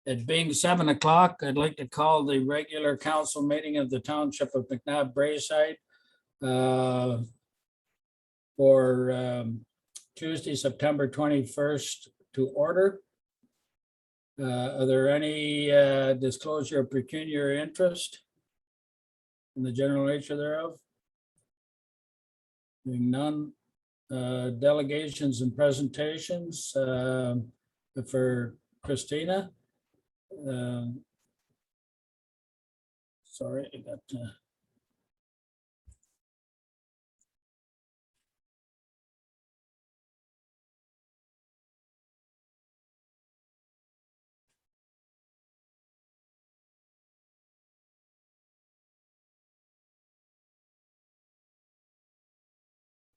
It being 7 o'clock, I'd like to call the regular council meeting of the Township of McNabb Braeside for Tuesday, September 21st to order. Are there any disclosure of pecuniary interest in the general nature thereof? Being none. Delegations and presentations for Christina. Sorry, I got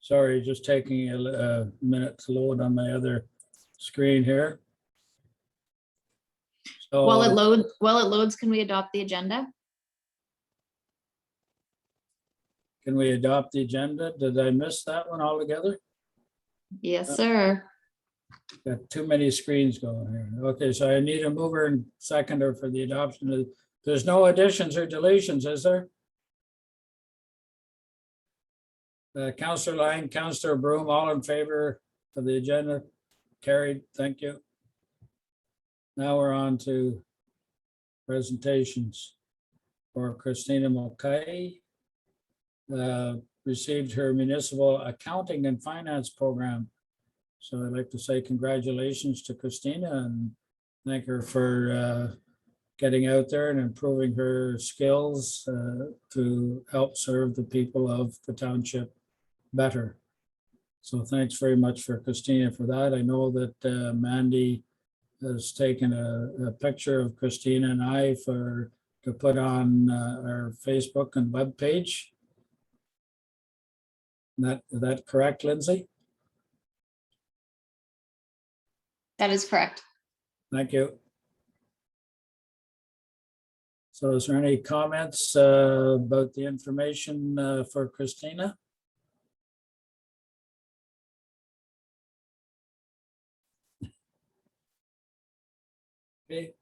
sorry, just taking a minute to load on my other screen here. So, While it loads, can we adopt the agenda? can we adopt the agenda? Did I miss that one altogether? Yes, sir. Got too many screens going here. Okay, so I need a mover and seconder for the adoption of, there's no additions or deletions, is there? Councillor Lang, Councillor Broom, all in favor of the agenda? Carried, thank you. Now we're on to presentations for Christina Mulcahy. Received her municipal accounting and finance program. So I'd like to say congratulations to Christina and thank her for getting out there and improving her skills to help serve the people of the township better. So thanks very much for Christina for that. I know that Mandy has taken a picture of Christina and I to put on our Facebook and web page. Is that correct, Lindsay? That is correct. Thank you. So is there any comments about the information for Christina? Okay.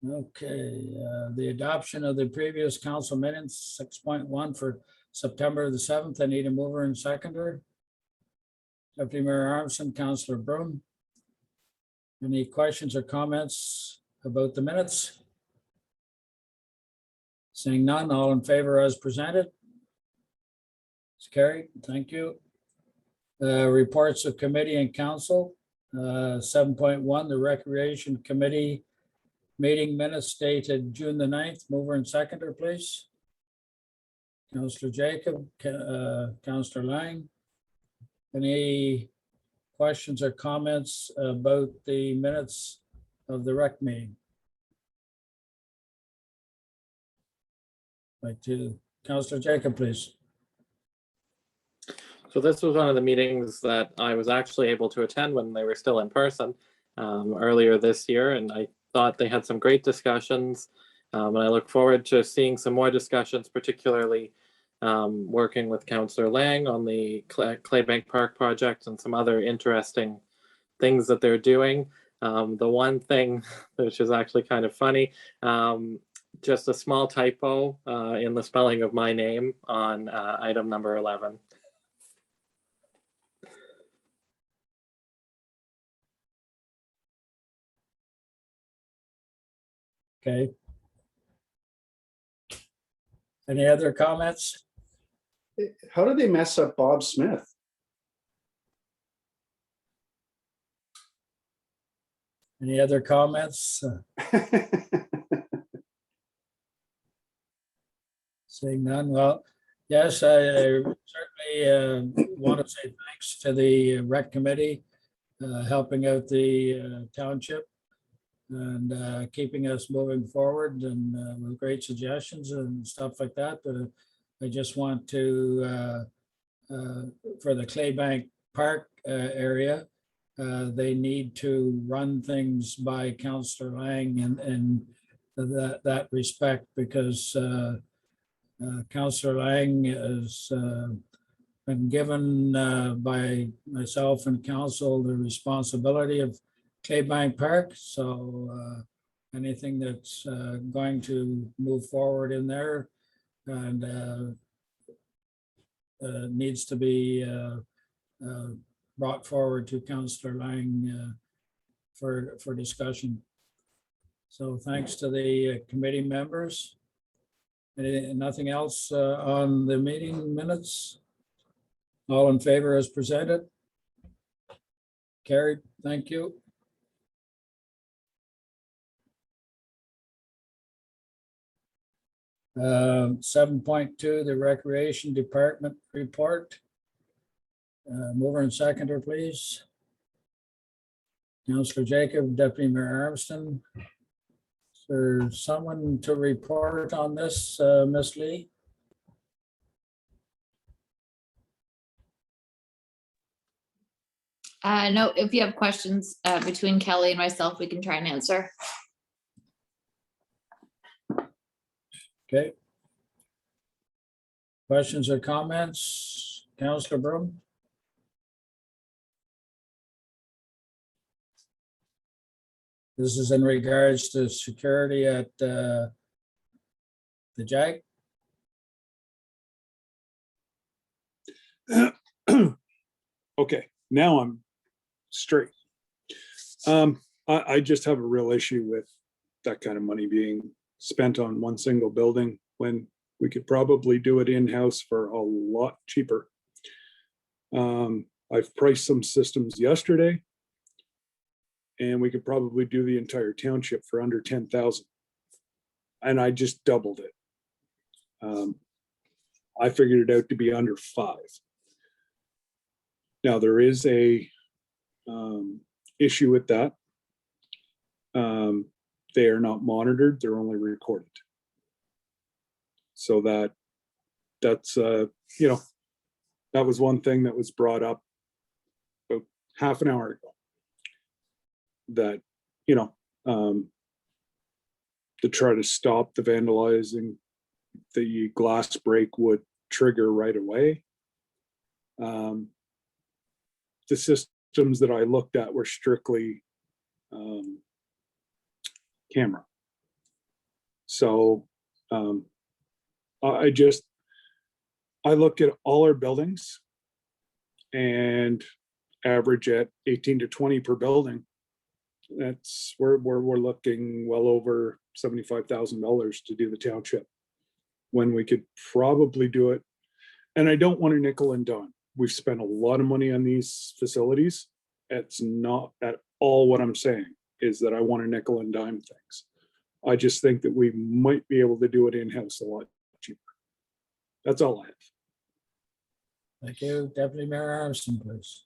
Okay, the adoption of the previous council minutes, 6.1 for September the 7th. I need a mover and seconder. Deputy Mayor Armstrong, Councillor Broom. Any questions or comments about the minutes? Seeing none, all in favor as presented. It's carried, thank you. Reports of committee and council. 7.1, the Recreation Committee meeting minutes dated June the 9th. Mover and seconder, please. Councillor Jacob, Councillor Lang. Any questions or comments about the minutes of the rec meeting? Like to Councillor Jacob, please. So this was one of the meetings that I was actually able to attend when they were still in person earlier this year, and I thought they had some great discussions, and I look forward to seeing some more discussions, particularly working with Councillor Lang on the Claybank Park project and some other interesting things that they're doing. The one thing which is actually kind of funny, just a small typo in the spelling of my name on item number 11. Okay. Any other comments? How did they mess up Bob Smith? Any other comments? Seeing none, well, yes, I certainly want to say thanks to the rec committee helping out the township and keeping us moving forward and with great suggestions and stuff like that. I just want to, for the Claybank Park area, they need to run things by Councillor Lang in that respect, because Councillor Lang has been given by myself and council the responsibility of Claybank Park. So anything that's going to move forward in there and needs to be brought forward to Councillor Lang for discussion. So thanks to the committee members. Nothing else on the meeting minutes? All in favor as presented? Carried, thank you. Uh, 7.2, the Recreation Department report. Mover and seconder, please. Councillor Jacob, Deputy Mayor Armstrong. Is there someone to report on this, Ms. Lee? No, if you have questions between Kelly and myself, we can try and answer. Okay. Questions or comments? Councillor Broom? This is in regards to security at the JAG. Okay, now I'm straight. I just have a real issue with that kind of money being spent on one single building when we could probably do it in-house for a lot cheaper. I've priced some systems yesterday, and we could probably do the entire township for under 10,000. And I just doubled it. I figured it out to be under 5. Now, there is a issue with that. They are not monitored, they're only recorded. So that's you know, that was one thing that was brought up about half an hour ago. That, you know, to try to stop the vandalizing, the glass break would trigger right away. The systems that I looked at were strictly camera. So I look at all our buildings and average at 18 to 20 per building. That's where we're looking well over $75,000 to do the township, when we could probably do it. And I don't want to nickel and dime. We've spent a lot of money on these facilities. It's not at all what I'm saying is that I want to nickel and dime things. I just think that we might be able to do it in-house a lot cheaper. That's all I have. Thank you. Deputy Mayor Armstrong, please.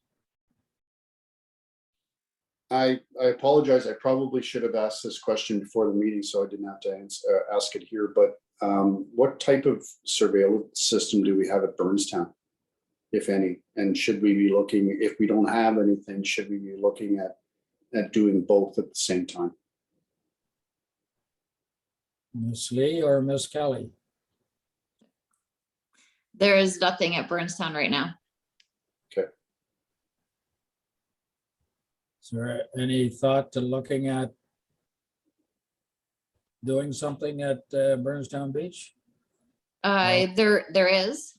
I apologize. I probably should have asked this question before the meeting, so I didn't have to ask it here. But what type of surveillance system do we have at Burnstown, if any? And should we be looking, if we don't have anything, should we be looking at doing both at the same time? Ms. Lee or Ms. Kelly? There is nothing at Burnstown right now. Is there any thought to looking at doing something at Burnstown Beach? There is.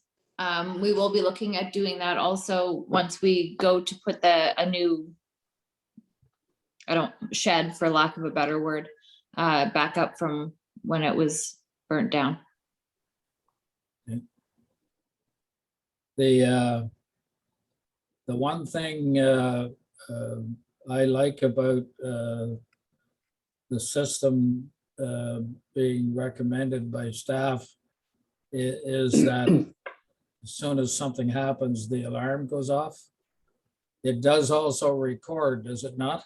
We will be looking at doing that also once we go to put a new, shed, for lack of a better word, back up from when it was burnt down. The one thing I like about the system being recommended by staff is that as soon as something happens, the alarm goes off. It does also record, does it not?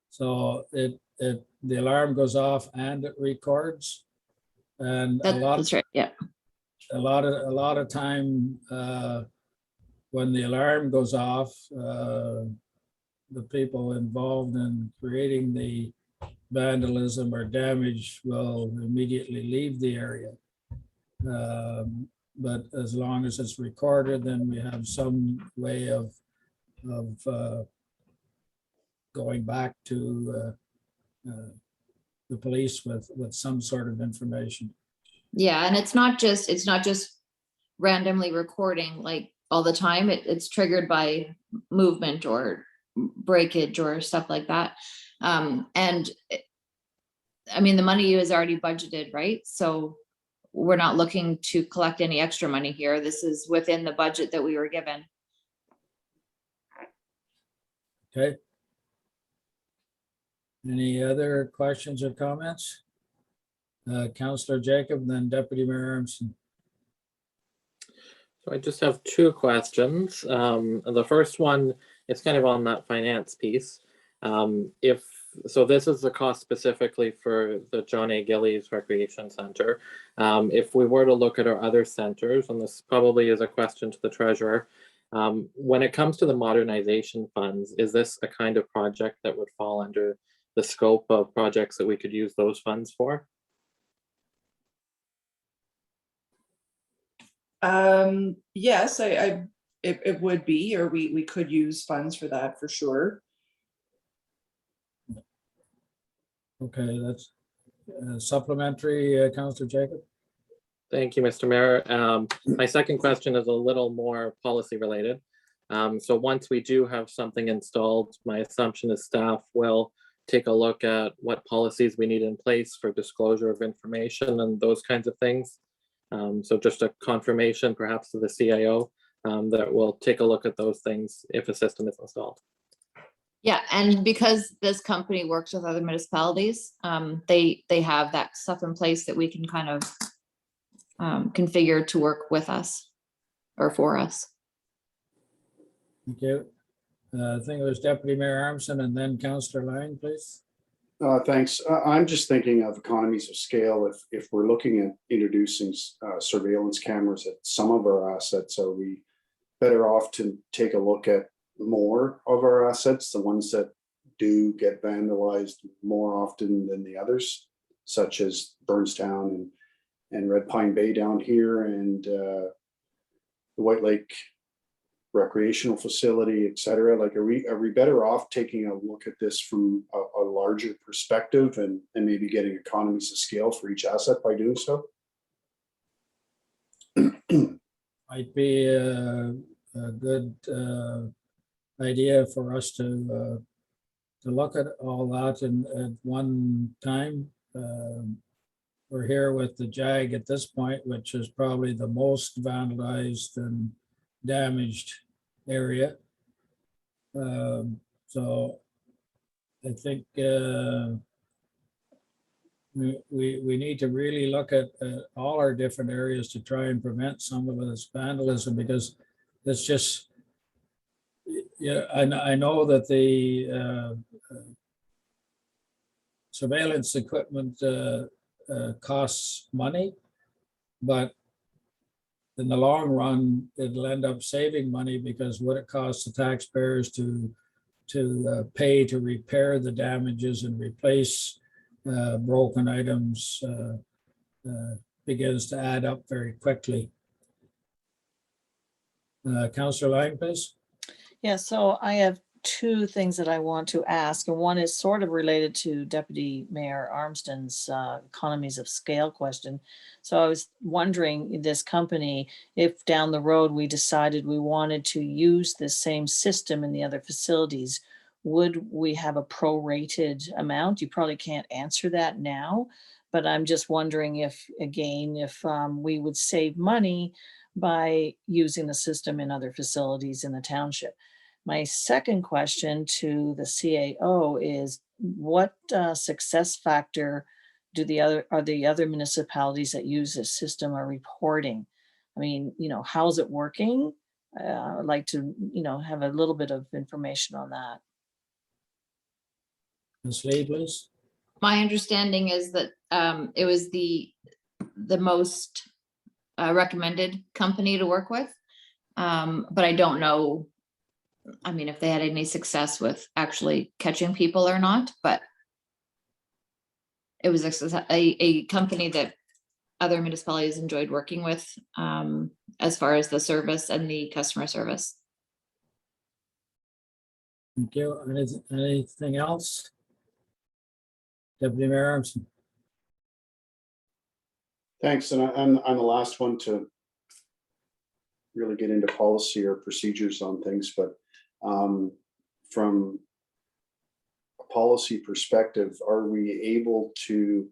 So the alarm goes off and it records. And That's right, yeah. a lot of time when the alarm goes off, the people involved in creating the vandalism or damage will immediately leave the area. But as long as it's recorded, then we have some way of going back to the police with some sort of information. Yeah, and it's not just randomly recording like all the time. It's triggered by movement or breakage or stuff like that. And I mean, the money is already budgeted, right? So we're not looking to collect any extra money here. This is within the budget that we were given. Okay. Any other questions or comments? Councillor Jacob, then Deputy Mayor Armstrong. So I just have two questions. The first one is kind of on that finance piece. So this is the cost specifically for the John A. Gillies Recreation Center. If we were to look at our other centers, and this probably is a question to the treasurer, when it comes to the modernization funds, is this a kind of project that would fall under the scope of projects that we could use those funds for? Yes, it would be, or we could use funds for that for sure. Okay, that's supplementary, Councillor Jacob. Thank you, Mr. Mayor. My second question is a little more policy related. So once we do have something installed, my assumption is staff will take a look at what policies we need in place for disclosure of information and those kinds of things. So just a confirmation perhaps to the CIO that we'll take a look at those things if a system is installed. Yeah, and because this company works with other municipalities, they have that stuff in place that we can kind of configure to work with us or for us. Thank you. I think it was Deputy Mayor Armstrong and then Councillor Lang, please. Thanks. I'm just thinking of economies of scale. If we're looking at introducing surveillance cameras at some of our assets, are we better off to take a look at more of our assets, the ones that do get vandalized more often than the others, such as Burnstown and Red Pine Bay down here, and the White Lake recreational facility, et cetera? Like, are we better off taking a look at this from a larger perspective and maybe getting economies of scale for each asset by doing so? Might be a good idea for us to look at all that at one time. We're here with the JAG at this point, which is probably the most vandalized and damaged area. So I think we need to really look at all our different areas to try and prevent some of this vandalism, because it's just, yeah, I know that the surveillance equipment costs money, but in the long run, it'll end up saving money, because what it costs the taxpayers to pay to repair the damages and replace broken items begins to add up very quickly. Councillor Lang, please. Yeah, so I have two things that I want to ask, and one is sort of related to Deputy Mayor Armstrong's economies of scale question. So I was wondering, this company, if down the road we decided we wanted to use the same system in the other facilities, would we have a prorated amount? You probably can't answer that now, but I'm just wondering if, again, if we would save money by using the system in other facilities in the township. My second question to the CAO is, what success factor are the other municipalities that use this system are reporting? I mean, how's it working? I'd like to, have a little bit of information on that. Ms. Lee, please. My understanding is that it was the most recommended company to work with, but I don't know I mean, if they had any success with actually catching people or not, but it was a company that other municipalities enjoyed working with, as far as the service and the customer service. Thank you. Anything else? Deputy Mayor Armstrong. Thanks, and I'm the last one to really get into policy or procedures on things, but from a policy perspective, are we able to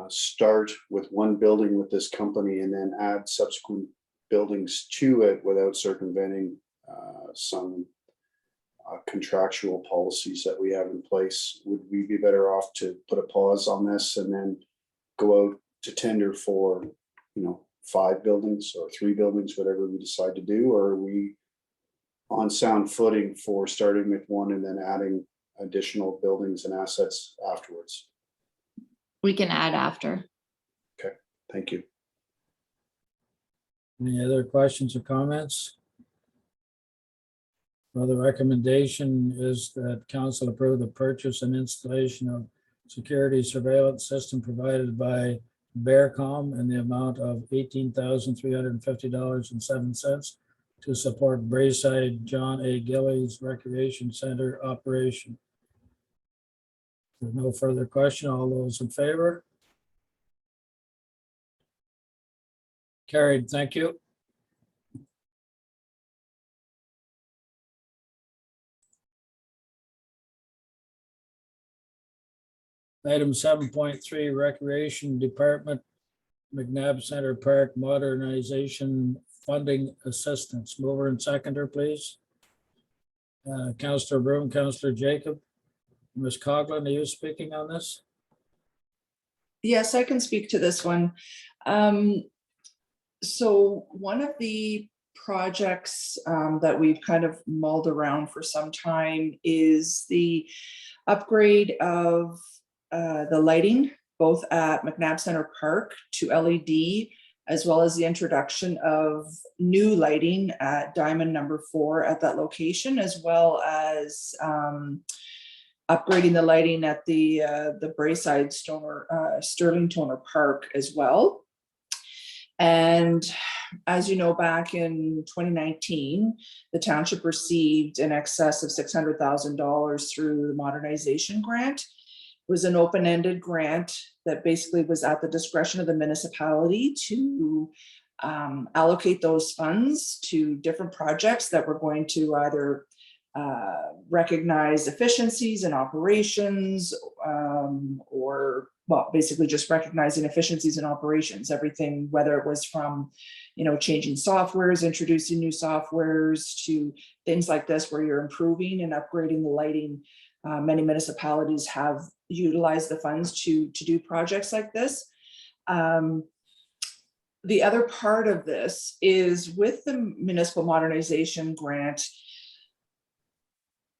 start with one building with this company and then add subsequent buildings to it without circumventing some contractual policies that we have in place? Would we be better off to put a pause on this and then go out to tender for, 5 buildings or 3 buildings, whatever we decide to do? Or are we on sound footing for starting with one and then adding additional buildings and assets afterwards? We can add after. Thank you. Any other questions or comments? Well, the recommendation is that council approve the purchase and installation of security surveillance system provided by Bearcom in the amount of $18,350.07 to support Braeside John A. Gillies Recreation Center operation. There's no further question. All those in favor? Carried. Thank you. Item 7.3, Recreation Department, McNabb Center Park Modernization Funding Assistance. Mover and seconder, please. Councillor Broom, Councillor Jacob. Ms. Coughlin, are you speaking on this? Yes, I can speak to this one. So one of the projects that we've kind of mulled around for some time is the upgrade of the lighting, both at McNabb Center Park to LED, as well as the introduction of new lighting at Diamond Number 4 at that location, as well as upgrading the lighting at the Braeside Sterling Toner Park as well. And as you know, back in 2019, the township received in excess of $600,000 through the modernization grant. It was an open-ended grant that basically was at the discretion of the municipality to allocate those funds to different projects that were going to either recognize efficiencies in operations, or well, basically just recognizing efficiencies in operations, everything, whether it was from, changing softwares, introducing new softwares, to things like this where you're improving and upgrading the lighting. Many municipalities have utilized the funds to do projects like this. The other part of this is with the municipal modernization grant,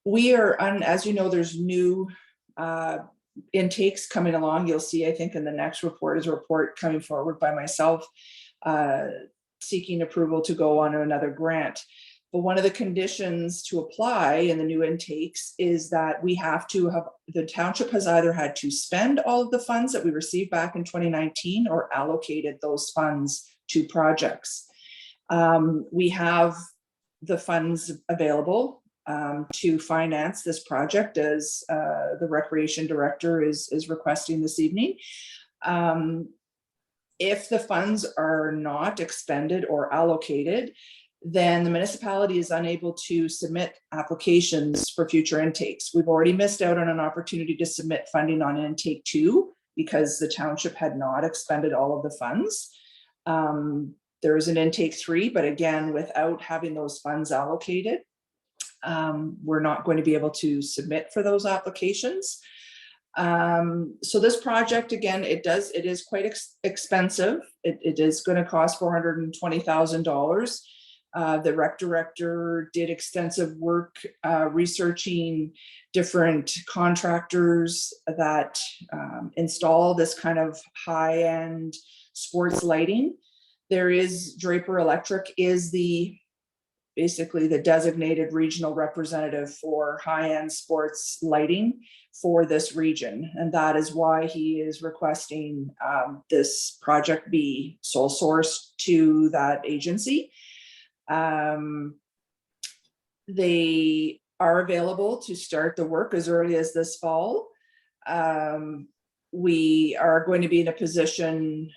we are, as you know, there's new intakes coming along. You'll see, I think, in the next report is a report coming forward by myself seeking approval to go on to another grant. But one of the conditions to apply in the new intakes is that we have to have, the township has either had to spend all of the funds that we received back in 2019 or allocated those funds to projects. We have the funds available to finance this project, as the recreation director is requesting this evening. If the funds are not expended or allocated, then the municipality is unable to submit applications for future intakes. We've already missed out on an opportunity to submit funding on intake 2 because the township had not expended all of the funds. There is an intake 3, but again, without having those funds allocated, we're not going to be able to submit for those applications. So this project, again, it is quite expensive. It is going to cost $420,000. The rec director did extensive work researching different contractors that install this kind of high-end sports lighting. There is Draper Electric is the basically the designated regional representative for high-end sports lighting for this region. And that is why he is requesting this project be sole sourced to that agency. They are available to start the work as early as this fall. We are going to be in a position,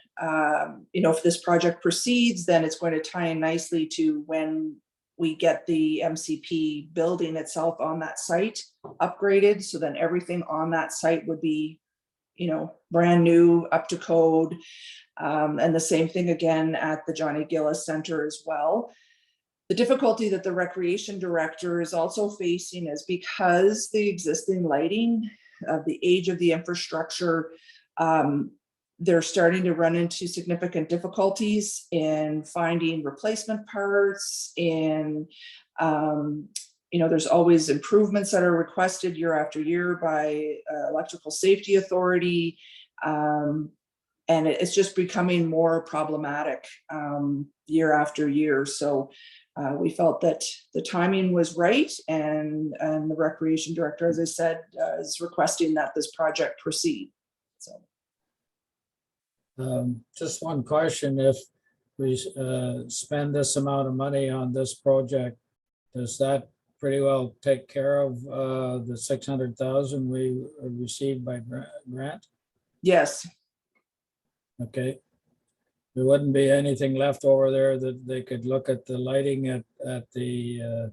if this project proceeds, then it's going to tie in nicely to when we get the MCP building itself on that site upgraded. So then everything on that site would be, brand new, up to code. And the same thing again at the Johnny Gillis Center as well. The difficulty that the recreation director is also facing is because the existing lighting, the age of the infrastructure, they're starting to run into significant difficulties in finding replacement parts. There's always improvements that are requested year after year by Electrical Safety Authority. And it's just becoming more problematic year after year. So we felt that the timing was right, and the recreation director, as I said, is requesting that this project proceed. So, just one question: if we spend this amount of money on this project, does that pretty well take care of the 600,000 we received by grant? yes. Okay. There wouldn't be anything left over there that they could look at the lighting at the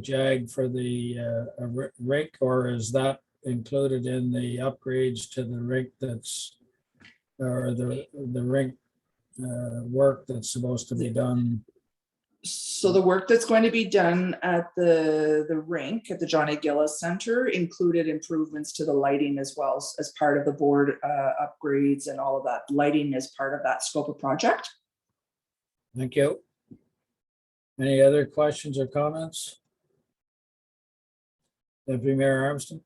JAG for the rink, or is that included in the upgrades to the rink or the rink work that's supposed to be done? So the work that's going to be done at the rink at the Johnny Gillis Center included improvements to the lighting as well as part of the board upgrades, and all of that lighting is part of that scope of project. Thank you. Any other questions or comments? Deputy Mayor Armstrong?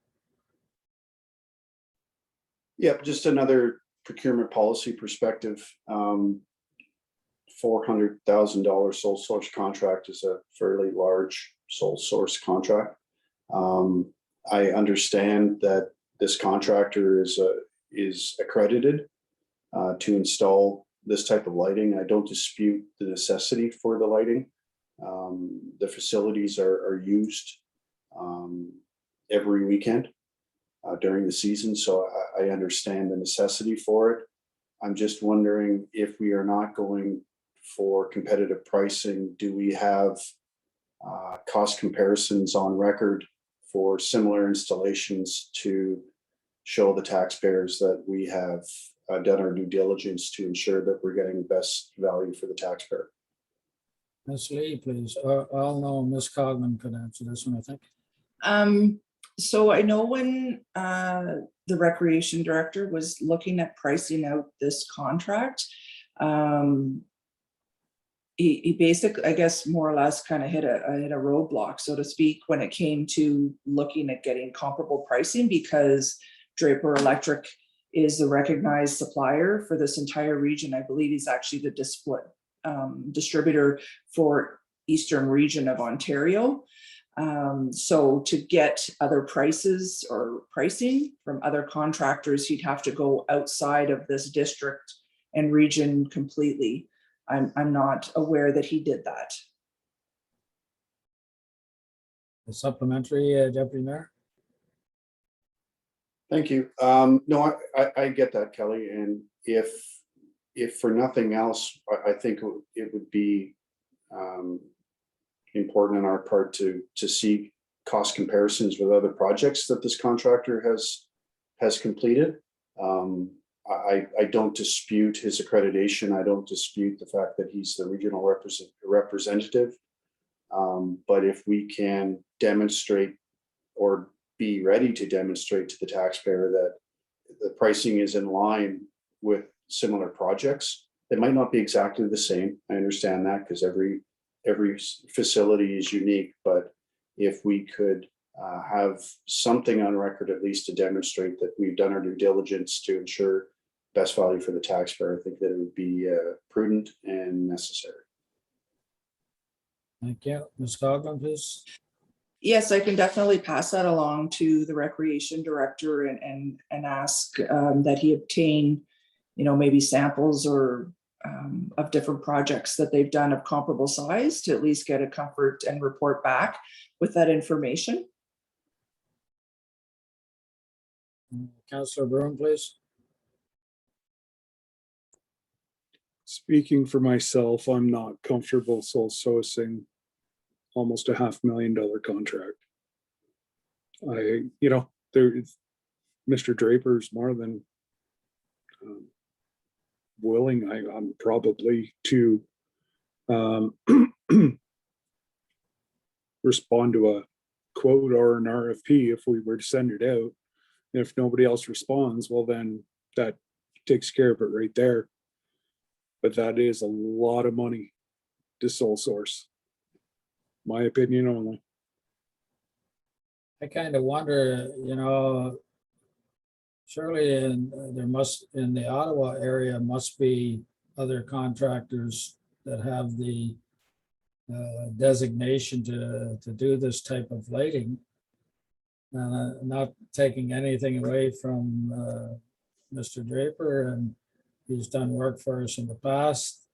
Yep, just another procurement policy perspective. $400,000 sole source contract is a fairly large sole source contract. I understand that this contractor is accredited to install this type of lighting. I don't dispute the necessity for the lighting. The facilities are used every weekend during the season, so I understand the necessity for it. I'm just wondering, if we are not going for competitive pricing, do we have cost comparisons on record for similar installations to show the taxpayers that we have done our due diligence to ensure that we're getting the best value for the taxpayer? Ms. Lee, please. I'll know Ms. Cogman could answer this one, I think. So I know when the recreation director was looking at pricing out this contract, he basically, I guess, more or less kind of hit a roadblock, so to speak, when it came to looking at getting comparable pricing, because Draper Electric is the recognized supplier for this entire region. I believe he's actually the distributor for Eastern region of Ontario. So to get other prices or pricing from other contractors, he'd have to go outside of this district and region completely. I'm not aware that he did that. A supplementary, Deputy Mayor? Thank you. No, I get that, Kelly. And if for nothing else, I think it would be important on our part to see cost comparisons with other projects that this contractor has completed. I don't dispute his accreditation. I don't dispute the fact that he's the regional representative. But if we can demonstrate or be ready to demonstrate to the taxpayer that the pricing is in line with similar projects, it might not be exactly the same. I understand that, because every facility is unique. But if we could have something on record, at least to demonstrate that we've done our due diligence to ensure best value for the taxpayer, I think that it would be prudent and necessary. Thank you. Ms. Coghlan, please. Yes, I can definitely pass that along to the recreation director and ask that he obtain, maybe samples or of different projects that they've done of comparable size to at least get a comfort and report back with that information. Councillor Broom, please. Speaking for myself, I'm not comfortable sole sourcing almost a $500,000 contract. Mr. Draper's more than willing. I'm probably to respond to a quote or an RFP if we were to send it out. And if nobody else responds, well, then that takes care of it right there. But that is a lot of money to sole source. My opinion only. I kind of wonder, surely in the Ottawa area must be other contractors that have the designation to do this type of lighting. Not taking anything away from Mr. Draper, and he's done work for us in the past,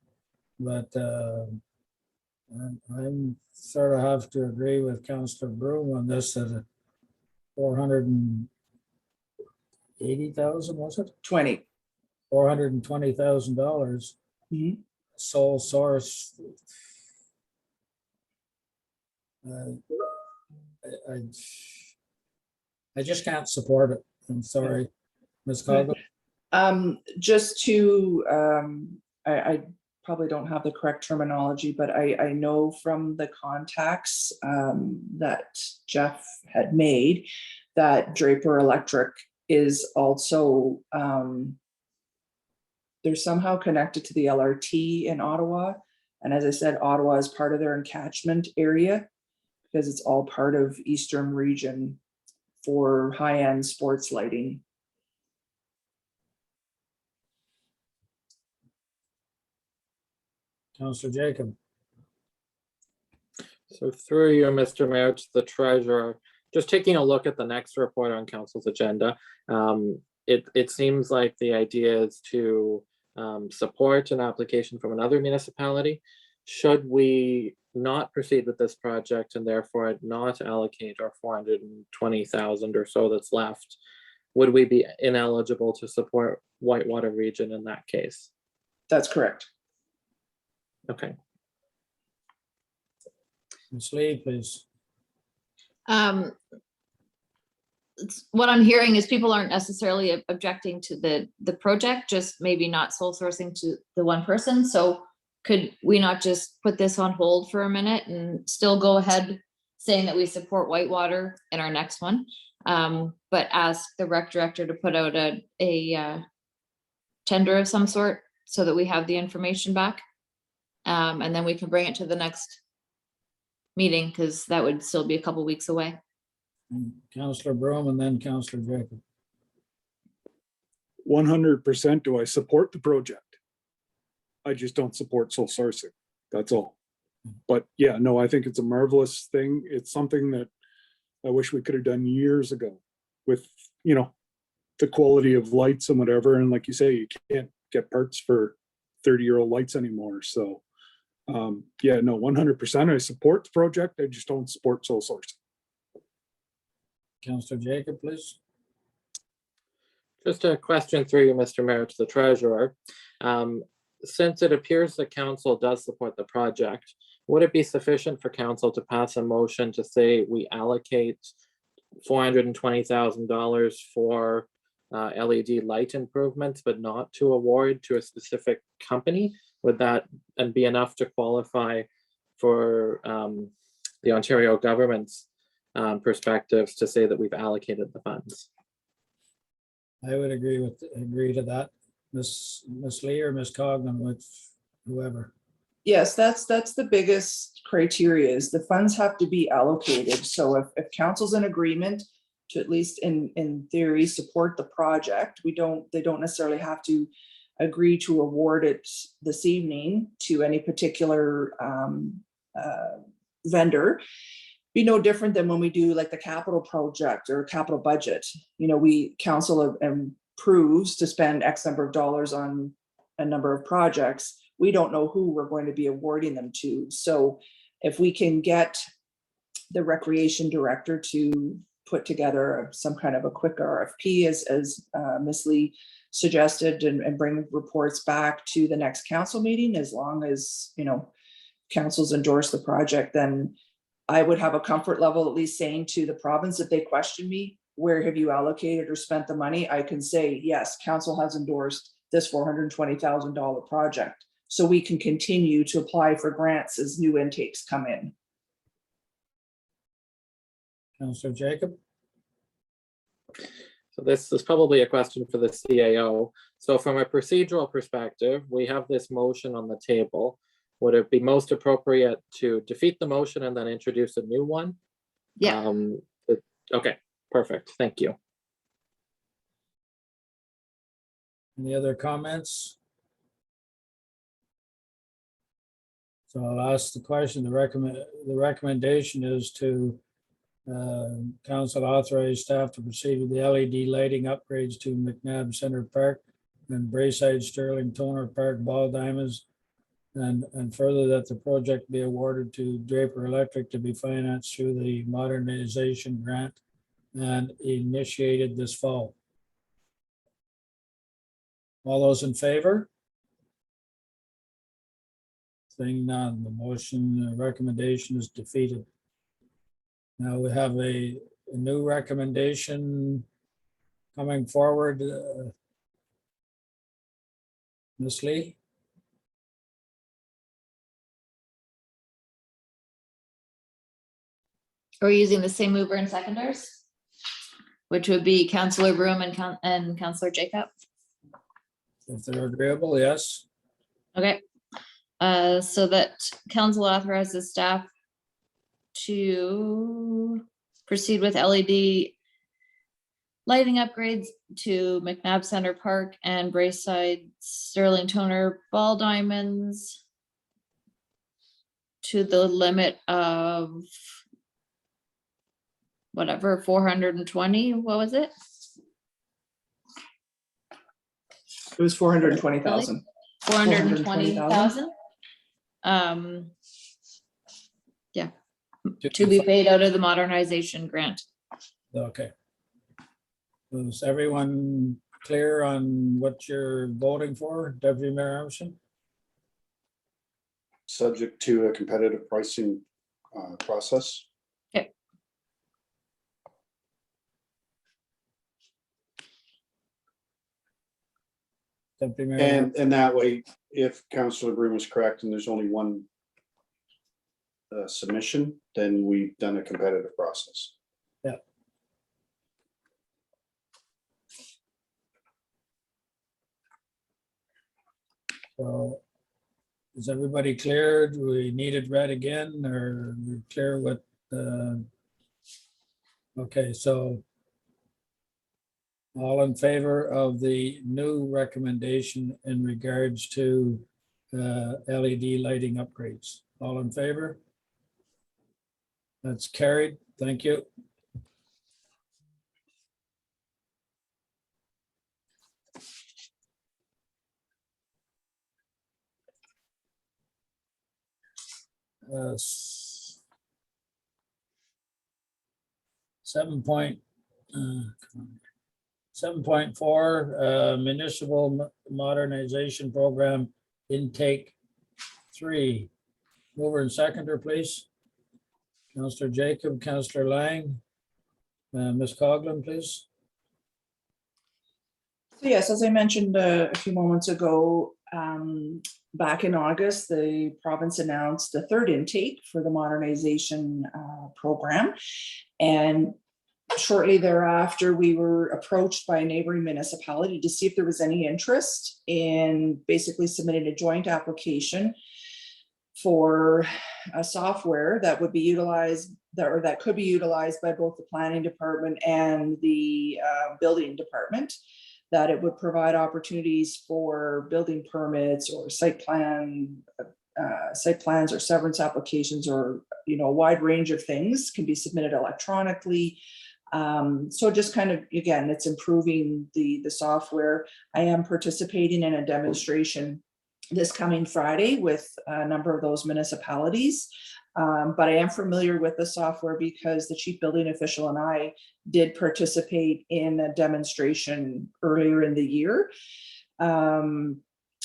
but I'm sort of have to agree with Councillor Broom on this, that 480,000, was it? 20. $420,000 Mhm. sole source. I just can't support it. I'm sorry, Ms. Coghlan. Just to, I probably don't have the correct terminology, but I know from the contacts that Jeff had made that Draper Electric is also, they're somehow connected to the LRT in Ottawa. And as I said, Ottawa is part of their catchment area because it's all part of Eastern Region for high-end sports lighting. Councillor Jacob. So through you, Mr. Mayor, to the treasurer, just taking a look at the next report on council's agenda. It seems like the idea is to support an application from another municipality. Should we not proceed with this project and therefore not allocate our 420,000 or so that's left, would we be ineligible to support Whitewater Region in that case? That's correct. Okay. Ms. Lee, please. What I'm hearing is people aren't necessarily objecting to the project, just maybe not sole sourcing to the one person. So could we not just put this on hold for a minute and still go ahead saying that we support Whitewater in our next one? But ask the rec director to put out a tender of some sort so that we have the information back. And then we can bring it to the next meeting, because that would still be a couple weeks away. Councillor Broom and then Councillor Jacob. 100% do I support the project. I just don't support sole sourcing. That's all. But yeah, no, I think it's a marvelous thing. It's something that I wish we could have done years ago with, the quality of lights and whatever. And like you say, you can't get parts for 30-year-old lights anymore. So yeah, no, 100% I support the project. I just don't support sole sourcing. Councillor Jacob, please. Just a question through you, Mr. Mayor, to the treasurer. Since it appears the council does support the project, would it be sufficient for council to pass a motion to say we allocate $420,000 for LED light improvements, but not to award to a specific company? Would that be enough to qualify for the Ontario government's perspectives to say that we've allocated the funds? I would agree to that. Ms. Lee or Ms. Coghlan, with whoever. Yes, that's the biggest criteria, is the funds have to be allocated. So if council's in agreement to, at least in theory, support the project, they don't necessarily have to agree to award it this evening to any particular vendor be no different than when we do like the capital project or capital budget. You know, council approves to spend X number of dollars on a number of projects. We don't know who we're going to be awarding them to. So if we can get the recreation director to put together some kind of a quick RFP as Ms. Lee suggested, and bring reports back to the next council meeting, as long as, you know, councils endorse the project, then I would have a comfort level at least saying to the province, if they question me, where have you allocated or spent the money? I can say, yes, council has endorsed this $420,000 project. So we can continue to apply for grants as new intakes come in. Councillor Jacob? So this is probably a question for the CAO. So from a procedural perspective, we have this motion on the table. Would it be most appropriate to defeat the motion and then introduce a new one? Yeah. Okay, perfect. Thank you. Any other comments? So I'll ask the question. The recommendation is to council authorize staff to proceed with the LED lighting upgrades to McNabb Center Park and Brayside Sterling Toner Park ball diamonds, and further that the project be awarded to Draper Electric to be financed through the modernization grant and initiated this fall. All those in favor? Seeing none, the motion recommendation is defeated. Now we have a new recommendation coming forward. Ms. Lee? Are we using the same mover and seconders? Which would be Councillor Broom and Councillor Jacob. If they're agreeable, yes. Okay. So that council authorizes staff to proceed with LED lighting upgrades to McNabb Center Park and Brayside Sterling Toner ball diamonds to the limit of whatever, 420, what was it? It was 420,000. 420,000. Yeah, to be paid out of the modernization grant. Okay. Is everyone clear on what you're voting for, Deputy Mayor Armstrong? Subject to a competitive pricing process. Okay. Deputy Mayor. And that way, if Councillor Broom is correct and there's only one submission, then we've done a competitive process. Yeah. So is everybody clear? Do we need it read again, or are we clear what? Okay, so all in favor of the new recommendation in regards to LED lighting upgrades? All in favor? That's carried. Thank you. Uh, 7.4 municipal modernization program intake 3. Mover and seconder, please. Councillor Jacob, Councillor Lang, Ms. Coughlin, please. So yes, as I mentioned a few moments ago, back in August, the province announced the third intake for the modernization program. And shortly thereafter, we were approached by a neighboring municipality to see if there was any interest in basically submitting a joint application for a software that would be utilized, or that could be utilized by both the planning department and the building department, that it would provide opportunities for building permits or site plan site plans or severance applications or, a wide range of things can be submitted electronically. So just kind of, again, it's improving the software. I am participating in a demonstration this coming Friday with a number of those municipalities. But I am familiar with the software because the chief building official and I did participate in a demonstration earlier in the year.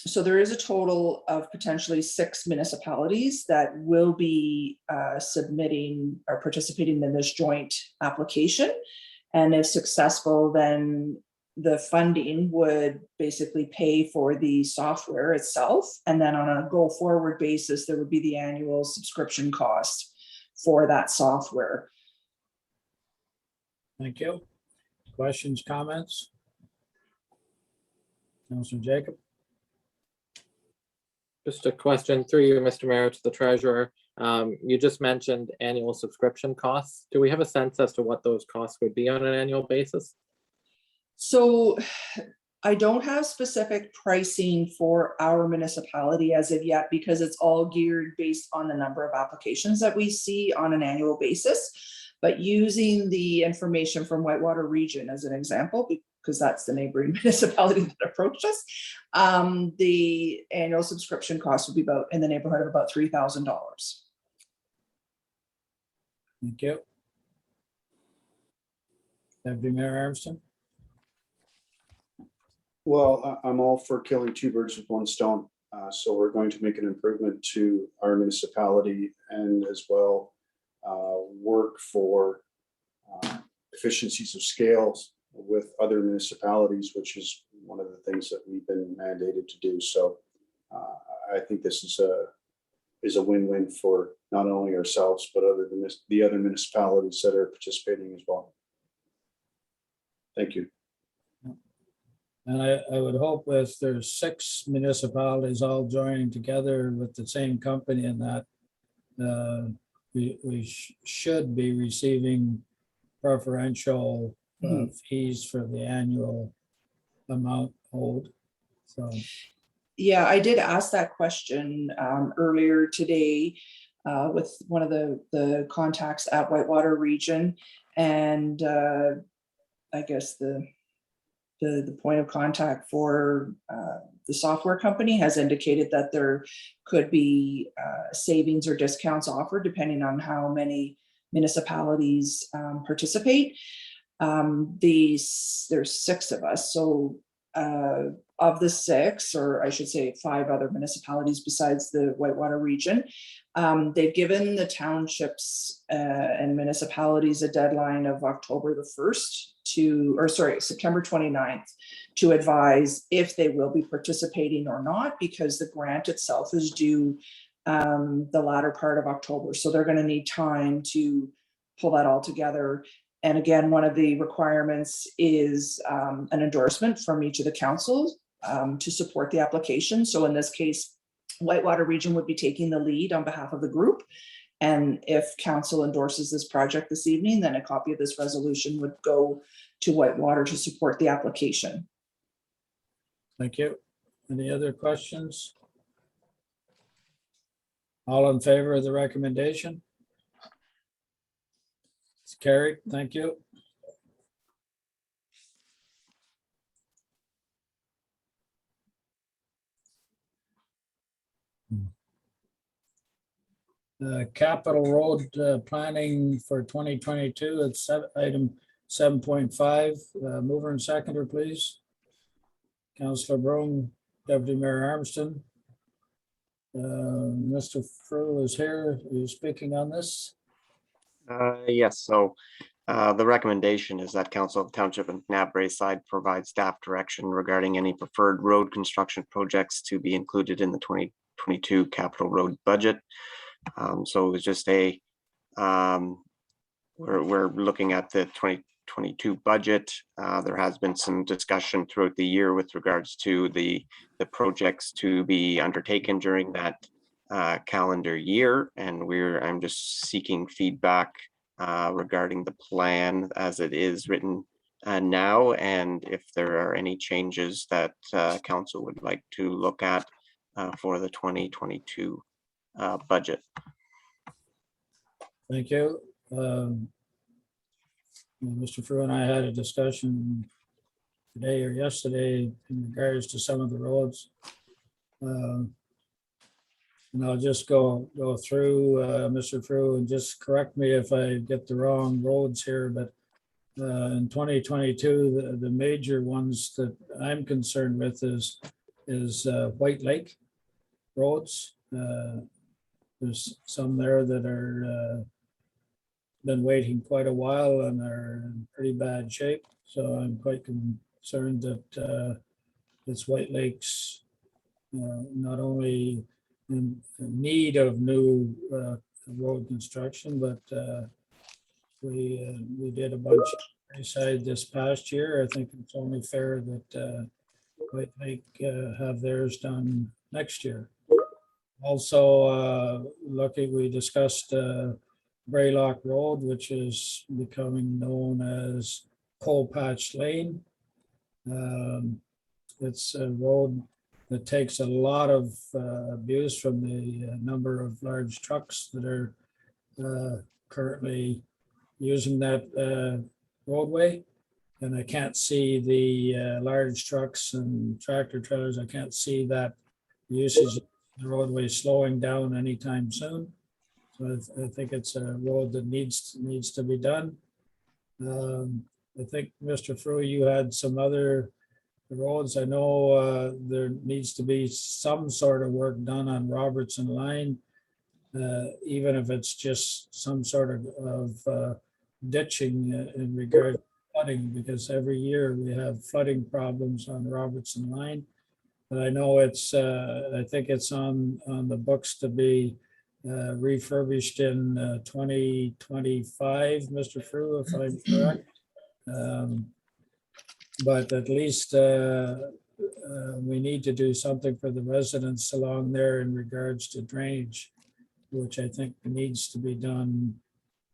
So there is a total of potentially 6 municipalities that will be submitting or participating in this joint application. And if successful, then the funding would basically pay for the software itself. And then on a go forward basis, there would be the annual subscription cost for that software. Thank you. Questions, comments? Councilor Jacob? Just a question through you, Mr. Mayor, to the treasurer. You just mentioned annual subscription costs. Do we have a sense as to what those costs would be on an annual basis? So I don't have specific pricing for our municipality as of yet, because it's all geared based on the number of applications that we see on an annual basis. But using the information from Whitewater Region as an example, because that's the neighboring municipality that approached us, the annual subscription cost would be about in the neighborhood of about $3,000. Thank you. Deputy Mayor Armstrong? Well, I'm all for killing 2 birds with 1 stone. So we're going to make an improvement to our municipality and as well work for efficiencies of scales with other municipalities, which is one of the things that we've been mandated to do. So I think this is a win-win for not only ourselves, but the other municipalities that are participating as well. Thank you. And I would hope if there's 6 municipalities all joining together with the same company and that we should be receiving preferential fees for the annual amount owed. So Yeah, I did ask that question earlier today with one of the contacts at Whitewater Region, and I guess the point of contact for the software company has indicated that there could be savings or discounts offered depending on how many municipalities participate. There's 6 of us, so of the 6, or I should say 5 other municipalities besides the Whitewater Region, they've given the townships and municipalities a deadline of September 29th to advise if they will be participating or not, because the grant itself is due the latter part of October. So they're going to need time to pull that all together. And again, one of the requirements is an endorsement from each of the councils to support the application. So in this case, Whitewater Region would be taking the lead on behalf of the group. And if council endorses this project this evening, then a copy of this resolution would go to Whitewater to support the application. thank you. Any other questions? All in favor of the recommendation? It's carried. Thank you. Capital Road planning for 2022, it's item 7.5. Mover and seconder, please. Councillor Broome, Deputy Mayor Armstrong. Mr. Frew is here. Are you speaking on this? Yes, so the recommendation is that Council of Township and Nab Braeside provide staff direction regarding any preferred road construction projects to be included in the 2022 capital road budget. So it was just we're looking at the 2022 budget. There has been some discussion throughout the year with regards to the projects to be undertaken during that calendar year, and I'm just seeking feedback regarding the plan as it is written now, and if there are any changes that council would like to look at for the 2022 budget. Thank you. Mr. Frew and I had a discussion today or yesterday in regards to some of the roads. And I'll just go through, Mr. Frew, and just correct me if I get the wrong roads here, but in 2022, the major ones that I'm concerned with is White Lake roads. There's some there that are been waiting quite a while and are in pretty bad shape. So I'm quite concerned that this White Lakes not only in need of new road construction, but we did a bunch beside this past year. I think it's only fair that White Lake have theirs done next year. Also, we discussed Greylock Road, which is becoming known as Coal Patch Lane. It's a road that takes a lot of abuse from the number of large trucks that are currently using that roadway. And I can't see the large trucks and tractor trailers. I can't see that usage of the roadway slowing down anytime soon. So I think it's a road that needs to be done. I think, Mr. Frew, you had some other roads. I know there needs to be some sort of work done on Robertson Line, even if it's just some sort of ditching in regard to flooding, because every year we have flooding problems on Robertson Line. But I know it's, I think it's on the books to be refurbished in 2025, Mr. Frew, if I'm correct. But at least we need to do something for the residents along there in regards to drainage, which I think needs to be done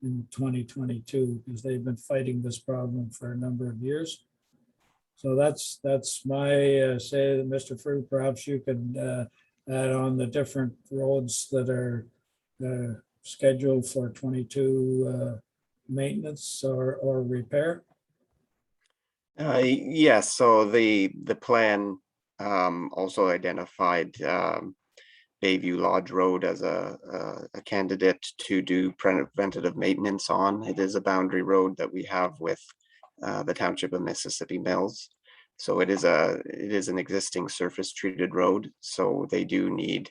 in 2022, because they've been fighting this problem for a number of years. So that's my say, Mr. Frew. Perhaps you could add on the different roads that are scheduled for 22 maintenance or repair. Yes, so the plan also identified Bayview Lodge Road as a candidate to do preventative maintenance on. It is a boundary road that we have with the Township of Mississippi Mills. So it is an existing surface treated road. So they do need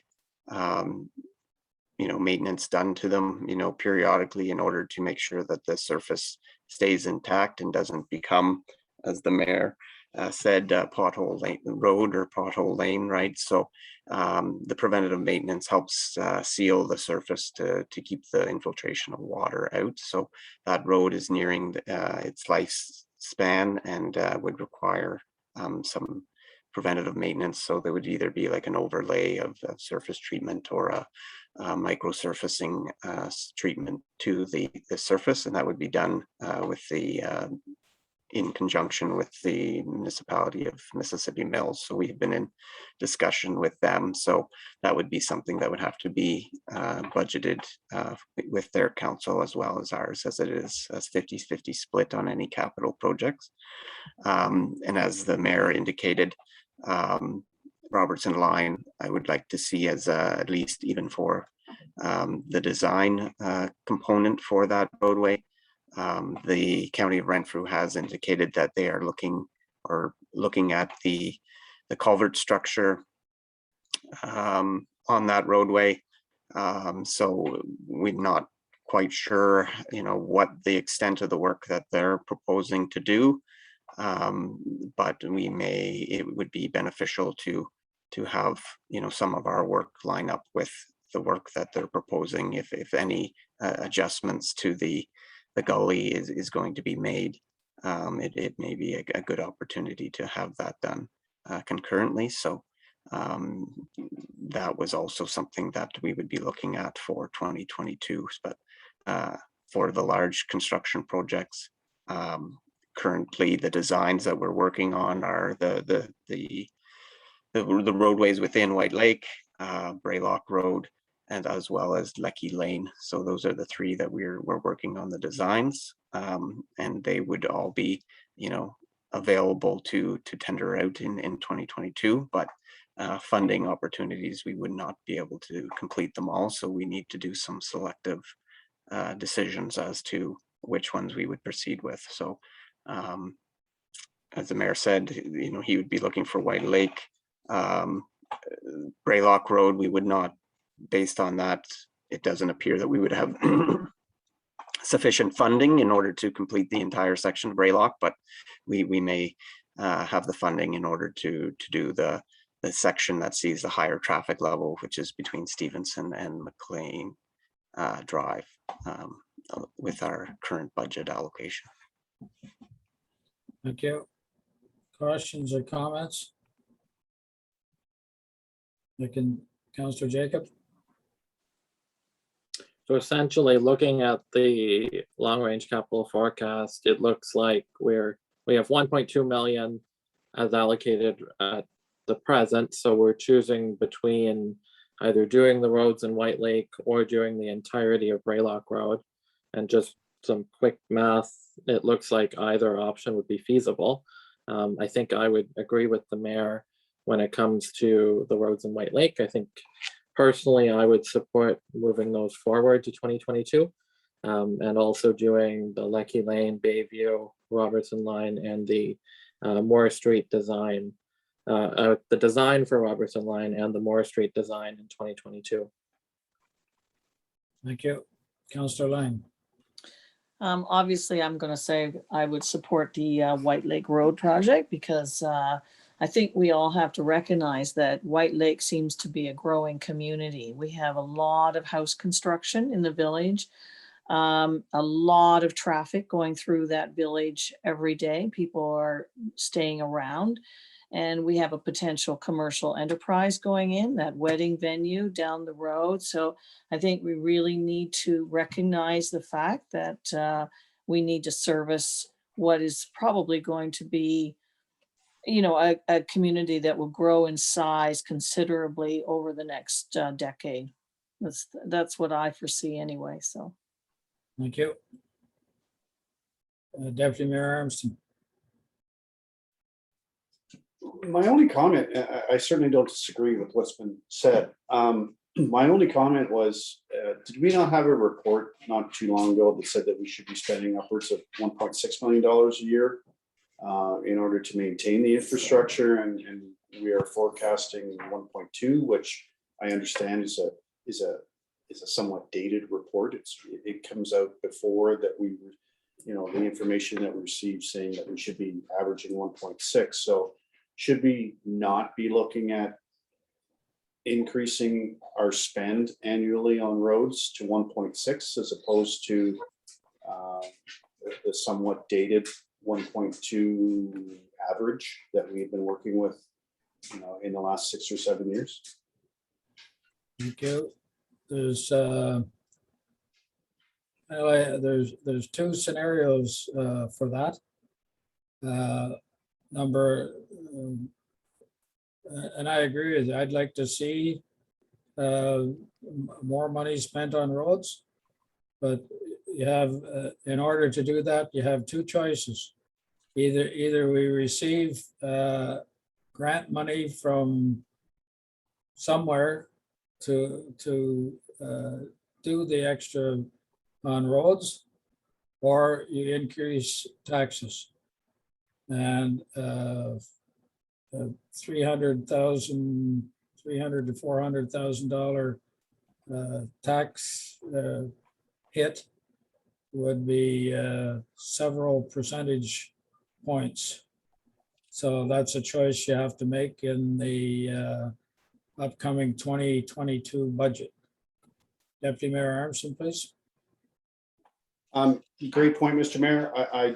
maintenance done to them, periodically, in order to make sure that the surface stays intact and doesn't become, as the mayor said, pothole lane road or pothole lane, right? So the preventative maintenance helps seal the surface to keep the infiltration of water out. So that road is nearing its lifespan and would require some preventative maintenance. So there would either be like an overlay of surface treatment or a micro surfacing treatment to the surface, and that would be done with the in conjunction with the municipality of Mississippi Mills. So we've been in discussion with them. So that would be something that would have to be budgeted with their council as well as ours, as it is a 50-50 split on any capital projects. And as the mayor indicated, Robertson Line, I would like to see as at least even for the design component for that roadway. The County of Renfrew has indicated that they are looking at the culvert structure on that roadway. So we're not quite sure, what the extent of the work that they're proposing to do. But it would be beneficial to have, some of our work line up with the work that they're proposing, if any adjustments to the gully is going to be made. It may be a good opportunity to have that done concurrently. So that was also something that we would be looking at for 2022. But for the large construction projects, currently the designs that we're working on are the roadways within White Lake, Greylock Road, and as well as Lecky Lane. So those are the three that we're working on the designs, and they would all be, you know, available to tender out in 2022, but funding opportunities, we would not be able to complete them all. So we need to do some selective decisions as to which ones we would proceed with. So as the mayor said, you know, he would be looking for White Lake. Greylock Road, we would not, based on that, it doesn't appear that we would have sufficient funding in order to complete the entire section of Greylock, but we may have the funding in order to do the section that sees the higher traffic level, which is between Stevenson and McLean Drive, with our current budget allocation. Thank you. Questions or comments? Councillor Jacob? So essentially, looking at the long-range capital forecast, it looks like we have 1.2 million as allocated at the present. So we're choosing between either doing the roads in White Lake or doing the entirety of Greylock Road. And just some quick math, it looks like either option would be feasible. I think I would agree with the mayor when it comes to the roads in White Lake. I think personally, I would support moving those forward to 2022, and also doing the Lecky Lane, Bayview, Robertson line, and the Moore Street design, the design for Robertson line and the Moore Street design in 2022. Thank you. Councillor Lang? Obviously, I'm going to say I would support the White Lake Road project because I think we all have to recognize that White Lake seems to be a growing community. We have a lot of house construction in the village, a lot of traffic going through that village every day. People are staying around, and we have a potential commercial enterprise going in, that wedding venue down the road. So I think we really need to recognize the fact that we need to service what is probably going to be, you know, a community that will grow in size considerably over the next decade. That's what I foresee anyway, so. Thank you. Deputy Mayor Armstrong? My only comment, I certainly don't disagree with what's been said. My only comment was, did we not have a report not too long ago that said that we should be spending upwards of $1.6 million a year in order to maintain the infrastructure, and we are forecasting 1.2, which I understand is a somewhat dated report. It comes out before that we, you know, the information that we received saying that we should be averaging 1.6. So should we not be looking at increasing our spend annually on roads to 1.6 as opposed to the somewhat dated 1.2 average that we've been working with, you know, in the last 6 or 7 years? Thank you. There's two scenarios for that. And I agree with you. I'd like to see more money spent on roads, but you have, in order to do that, you have two choices. Either we receive grant money from somewhere to do the extra on roads, or you increase taxes. And $300,000 to $400,000 tax hit would be several percentage points. So that's a choice you have to make in the upcoming 2022 budget. Deputy Mayor Armstrong, please. Great point, Mr. Mayor. I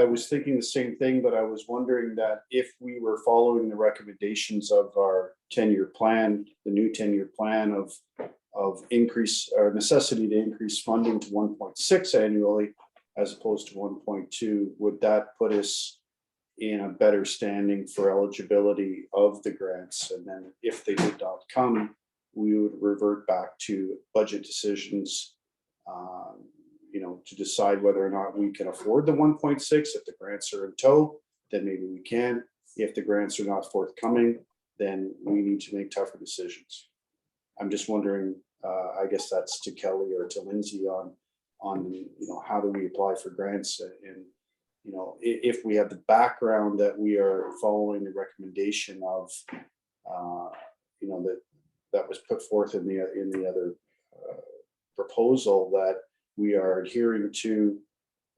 was thinking the same thing, but I was wondering that if we were following the recommendations of our 10-year plan, the new 10-year plan of increase or necessity to increase funding to 1.6 annually as opposed to 1.2, would that put us in a better standing for eligibility of the grants? And then if they did not come, we would revert back to budget decisions, to decide whether or not we can afford the 1.6. If the grants are in tow, then maybe we can. If the grants are not forthcoming, then we need to make tougher decisions. I'm just wondering, I guess that's to Kelly or to Lindsay on how do we apply for grants, and if we have the background that we are following the recommendation of that was put forth in the other proposal, that we are adhering to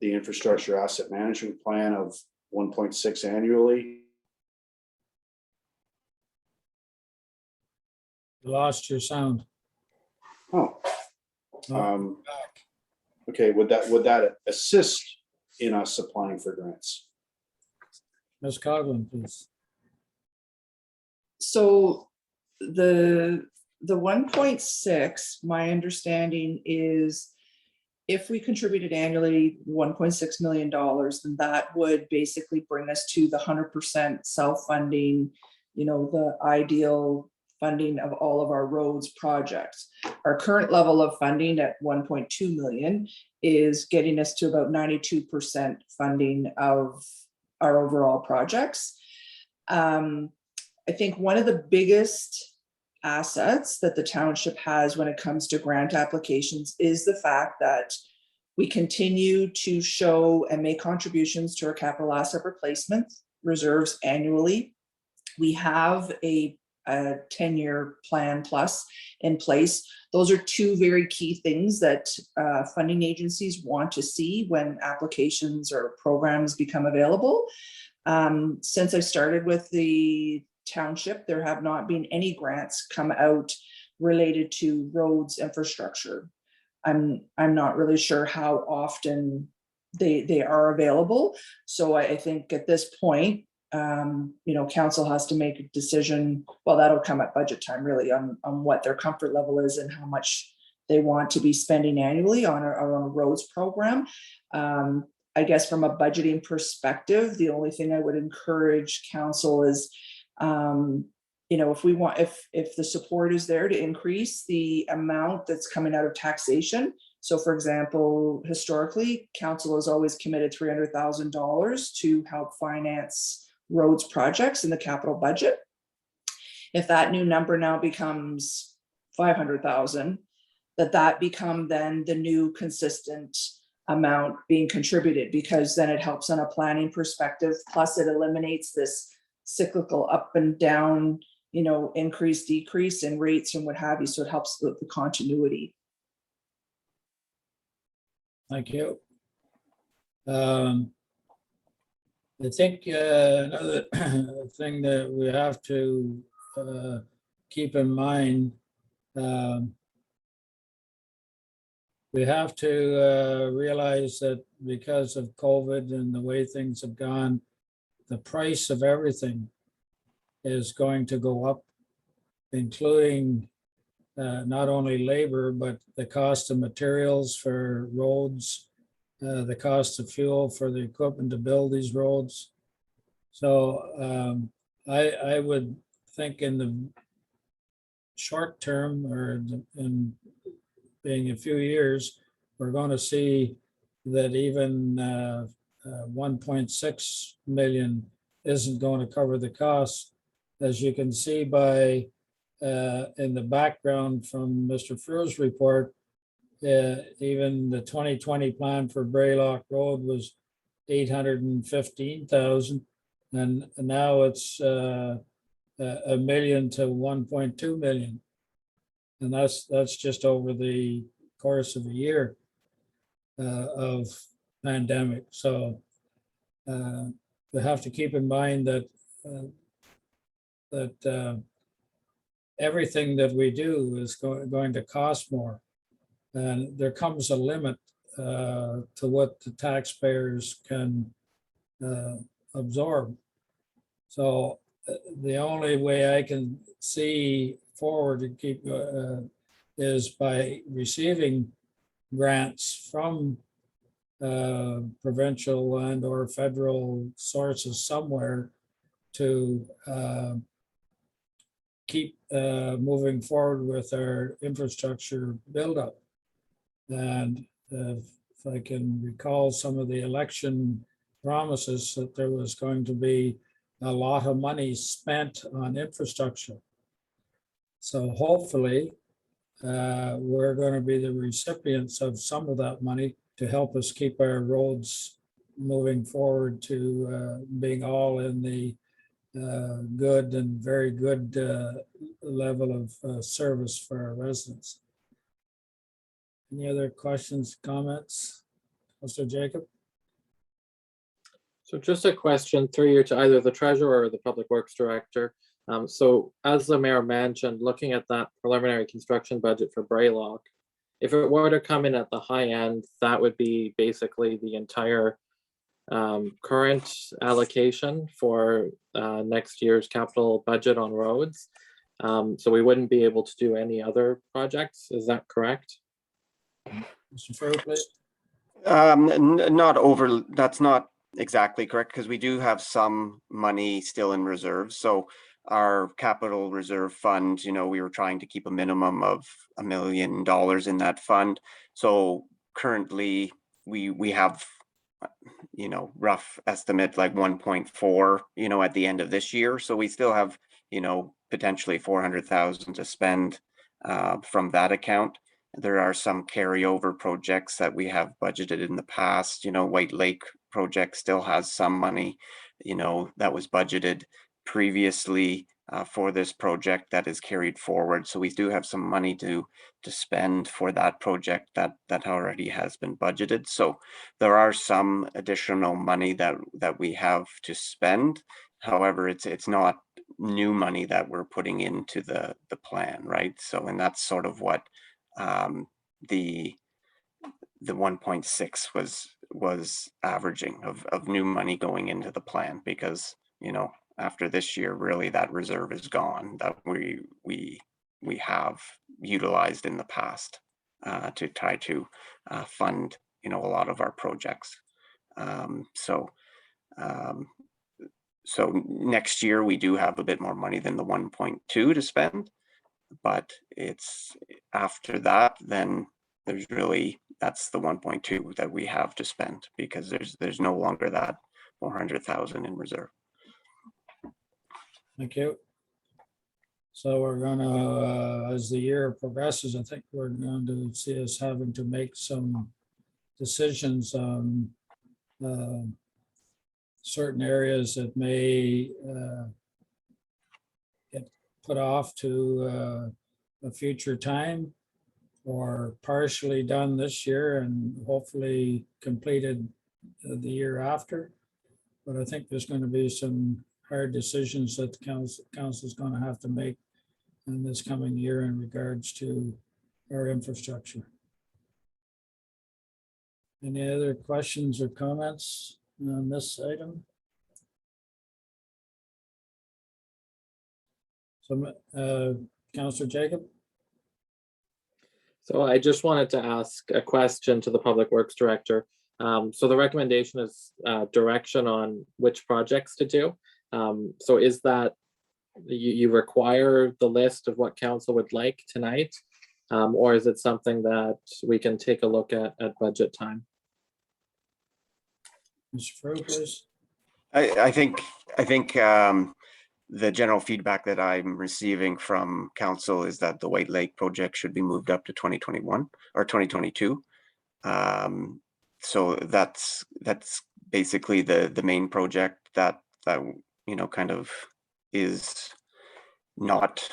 the infrastructure asset management plan of 1.6 annually. You lost your sound. Oh, Oh, back. okay. Would that assist in us applying for grants? Ms. Coughlin, please. So the 1.6, my understanding is if we contributed annually $1.6 million, then that would basically bring us to the 100% self-funding, the ideal funding of all of our roads projects. Our current level of funding at 1.2 million is getting us to about 92% funding of our overall projects. I think one of the biggest assets that the township has when it comes to grant applications is the fact that we continue to show and make contributions to our capital asset replacement reserves annually. We have a 10-year plan plus in place. Those are two very key things that funding agencies want to see when applications or programs become available. Since I started with the township, there have not been any grants come out related to roads infrastructure. I'm not really sure how often they are available. So I think at this point, council has to make a decision. Well, that'll come at budget time, really, on what their comfort level is and how much they want to be spending annually on a roads program. I guess from a budgeting perspective, the only thing I would encourage council is, if the support is there to increase the amount that's coming out of taxation. So for example, historically, council has always committed $300,000 to help finance roads projects in the capital budget. If that new number now becomes 500,000, that become then the new consistent amount being contributed, because then it helps on a planning perspective. Plus it eliminates this cyclical up and down, increase, decrease in rates and what have you. So it helps with the continuity. Thank you. I think another thing that we have to keep in mind, we have to realize that because of COVID and the way things have gone, the price of everything is going to go up, including not only labor, but the cost of materials for roads, the cost of fuel for the equipment to build these roads. So I would think in the short term, or in being a few years, we're going to see that even 1.6 million isn't going to cover the costs. As you can see by in the background from Mr. Frewer's report, even the 2020 plan for Greylock Road was 815,000, and now it's $1 million to 1.2 million, and that's just over the course of a year of pandemic. So we have to keep in mind that everything that we do is going to cost more, and there comes a limit to what the taxpayers can absorb. So the only way I can see forward to keep is by receiving grants from provincial and or federal sources somewhere to keep moving forward with our infrastructure buildup. And if I can recall some of the election promises, that there was going to be a lot of money spent on infrastructure. So hopefully, we're going to be the recipients of some of that money to help us keep our roads moving forward to being all in the good and very good level of service for our residents. Any other questions, comments? Mr. Jacob? So just a question through you to either the treasurer or the public works director. So as the mayor mentioned, looking at that preliminary construction budget for Greylock, if it were to come in at the high end, that would be basically the entire current allocation for next year's capital budget on roads. So we wouldn't be able to do any other projects. Is that correct? Mr. Farrell, please. That's not exactly correct, because we do have some money still in reserve. So our capital reserve fund, we were trying to keep a minimum of $1 million in that fund. So currently we have, rough estimate like 1.4, at the end of this year. So we still have, potentially 400,000 to spend from that account. There are some carryover projects that we have budgeted in the past. White Lake project still has some money, that was budgeted previously for this project that is carried forward. So we do have some money to spend for that project that already has been budgeted. So there are some additional money that we have to spend. However, it's not new money that we're putting into the plan, right? So, and that's sort of what the 1.6 was averaging of new money going into the plan, because after this year, really that reserve is gone that we have utilized in the past to try to fund a lot of our projects. So next year we do have a bit more money than the 1.2 to spend, but it's after that, then that's the 1.2 that we have to spend, because there's no longer that 400,000 in reserve. Thank you. So we're gonna, as the year progresses, I think we're going to see us having to make some decisions on certain areas that may get put off to a future time, or partially done this year and hopefully completed the year after. But I think there's going to be some hard decisions that the council is going to have to make in this coming year in regards to our infrastructure. Any other questions or comments on this item? So, Councillor Jacob? So I just wanted to ask a question to the Public Works Director. So the recommendation is direction on which projects to do. So is that you require the list of what council would like tonight? Or is it something that we can take a look at budget time? Mr. Farrell, please. I think the general feedback that I'm receiving from council is that the White Lake project should be moved up to 2021 or 2022. So that's basically the main project that kind of is not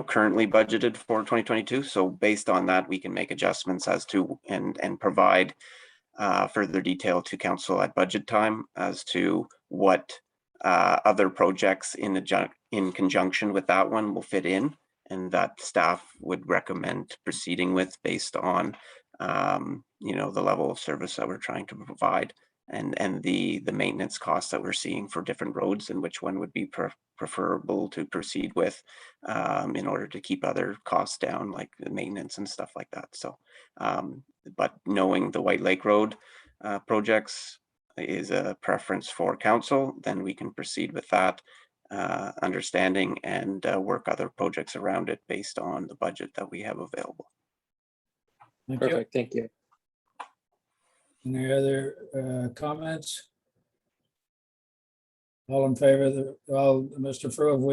currently budgeted for 2022. So based on that, we can make adjustments as to and provide further detail to council at budget time as to what other projects in conjunction with that one will fit in, and that staff would recommend proceeding with based on the level of service that we're trying to provide and the maintenance costs that we're seeing for different roads, and which one would be preferable to proceed with in order to keep other costs down, like the maintenance and stuff like that. So but knowing the White Lake Road projects is a preference for council, then we can proceed with that. understanding and work other projects around it based on the budget that we have available. Thank you. Perfect, thank you. Any other comments? All in favor of the, well, Mr. Fruve,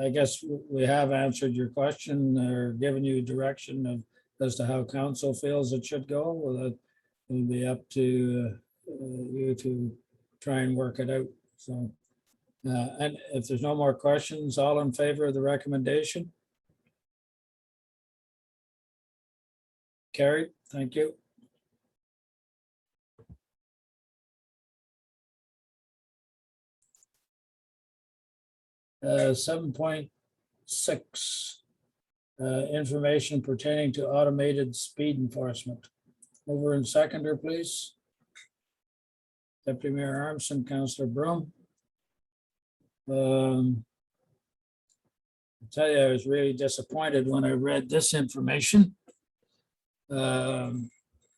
I guess we have answered your question or given you direction of as to how council feels it should go. Well, it'll be up to you to try and work it out. So, and if there's no more questions, all in favor of the recommendation? Carried, thank you. Uh, 7.6, information pertaining to automated speed enforcement. Over in seconder, please. Deputy Mayor Armstrong, Councillor Broom. I tell you, I was really disappointed when I read this information. Had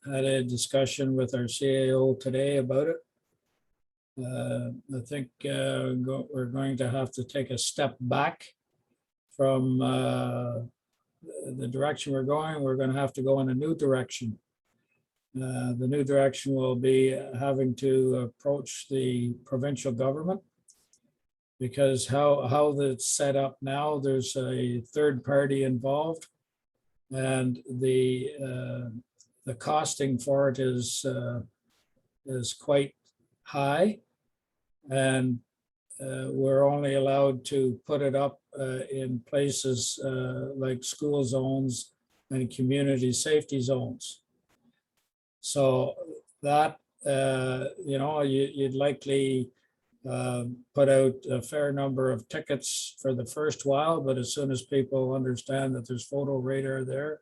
a discussion with our CAO today about it. I think we're going to have to take a step back from the direction we're going. We're going to have to go in a new direction. The new direction will be having to approach the provincial government, because how it's set up now, there's a third party involved, and the costing for it is quite high, and we're only allowed to put it up in places like school zones and community safety zones. So that, you'd likely put out a fair number of tickets for the first while, but as soon as people understand that there's photo radar there,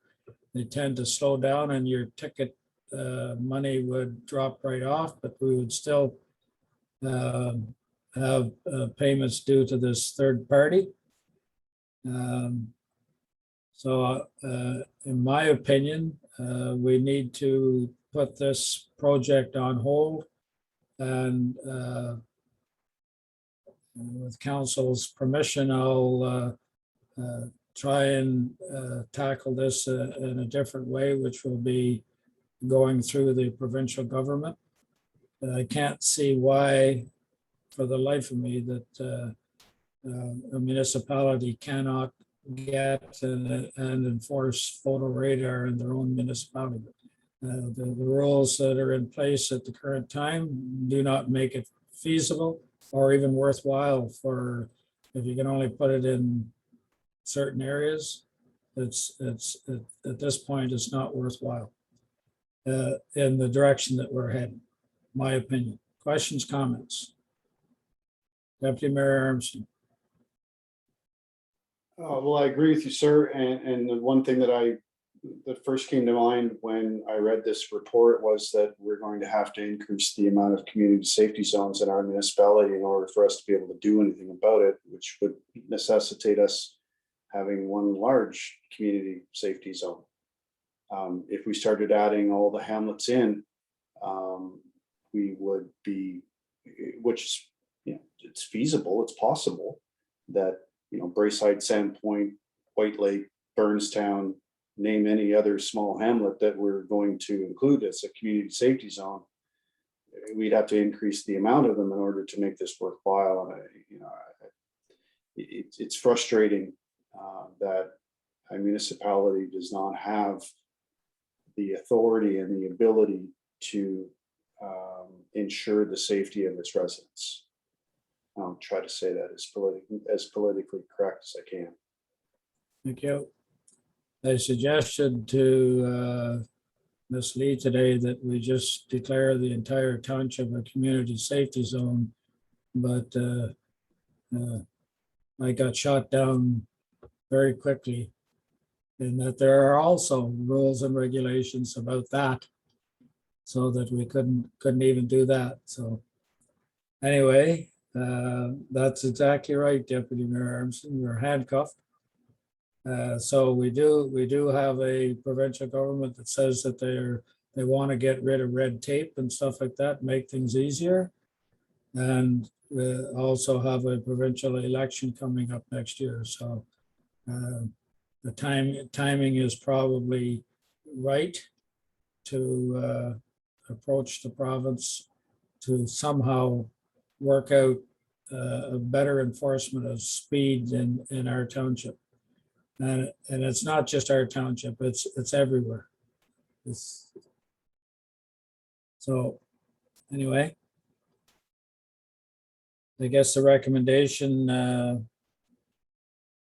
they tend to slow down and your ticket money would drop right off, but we would still have payments due to this third party. So in my opinion, we need to put this project on hold, and with council's permission, I'll try and tackle this in a different way, which will be going through the provincial government. I can't see why, for the life of me, that a municipality cannot get and enforce photo radar in their own municipality. The rules that are in place at the current time do not make it feasible or even worthwhile for, if you can only put it in certain areas, it's at this point, it's not worthwhile in the direction that we're heading, my opinion. Questions, comments? Deputy Mayor Armstrong. Well, I agree with you, sir. And the one thing that first came to mind when I read this report was that we're going to have to increase the amount of community safety zones in our municipality in order for us to be able to do anything about it, which would necessitate us having one large community safety zone. If we started adding all the hamlets in, we would be, which is, it's feasible, it's possible that, Braeside, Sandpoint, White Lake, Burnstown, name any other small hamlet that we're going to include as a community safety zone, we'd have to increase the amount of them in order to make this worthwhile. And it's frustrating that a municipality does not have the authority and the ability to ensure the safety of its residents. I'll try to say that as politically correct as I can. Thank you. I suggested to Ms. Lee today that we just declare the entire township a community safety zone, but I got shot down very quickly, in that there are also rules and regulations about that, so that we couldn't even do that. So anyway, that's exactly right, Deputy Mayor Armstrong. We're handcuffed. So we do have a provincial government that says that they want to get rid of red tape and stuff like that, make things easier. And also have a provincial election coming up next year, so the timing is probably right to approach the province to somehow work out a better enforcement of speed in our township. And it's not just our township, it's everywhere. So anyway, I guess the recommendation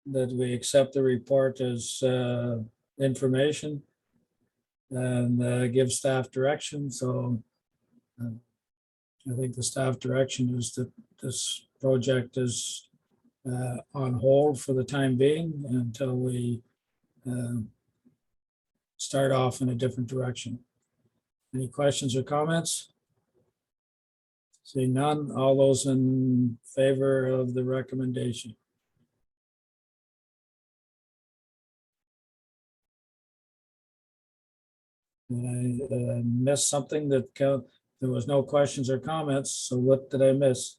that we accept the report as information and give staff direction. So I think the staff direction is that this project is on hold for the time being until we start off in a different direction. Any questions or comments? Seeing none, all those in favor of the recommendation? Did I miss something that there was no questions or comments, so what did I miss?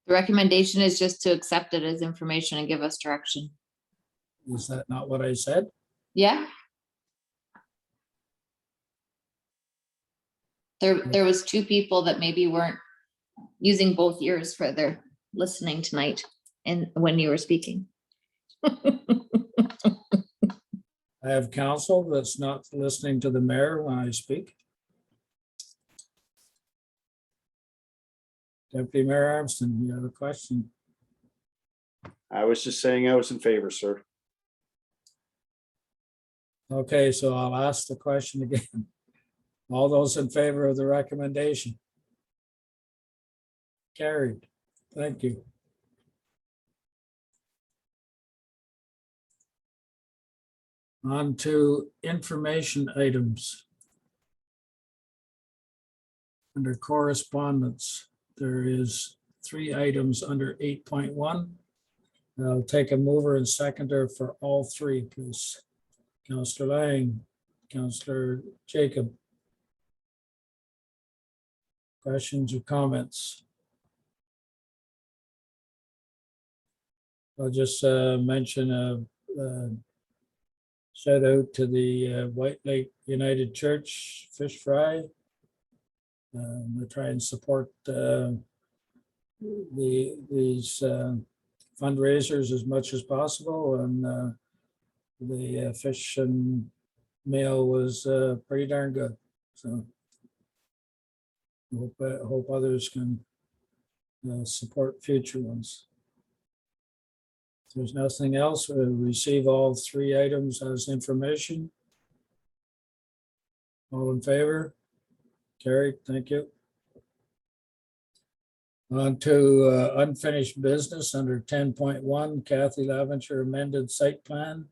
The recommendation is just to accept it as information and give us direction. Is that not what I said? Yeah. There was two people that maybe weren't using both ears for their listening tonight and when you were speaking. I have counsel that's not listening to the mayor when I speak. Deputy Mayor Armstrong, you have a question? I was just saying I was in favor, sir. Okay, so I'll ask the question again. All those in favor of the recommendation? Carried. Thank you. On to information items. Under correspondence, there is 3 items under 8.1. I'll take a mover and seconder for all 3, please. Councillor Lang, Councillor Jacob. Questions or comments? I'll just mention a shout out to the White Lake United Church Fish Fry. We try and support these fundraisers as much as possible, and the fish and meal was pretty darn good. So hope others can support future ones. If there's nothing else, we'll receive all 3 items as information. All in favor? Carried, thank you. On to unfinished business under 10.1, Kathy Laventure amended site plan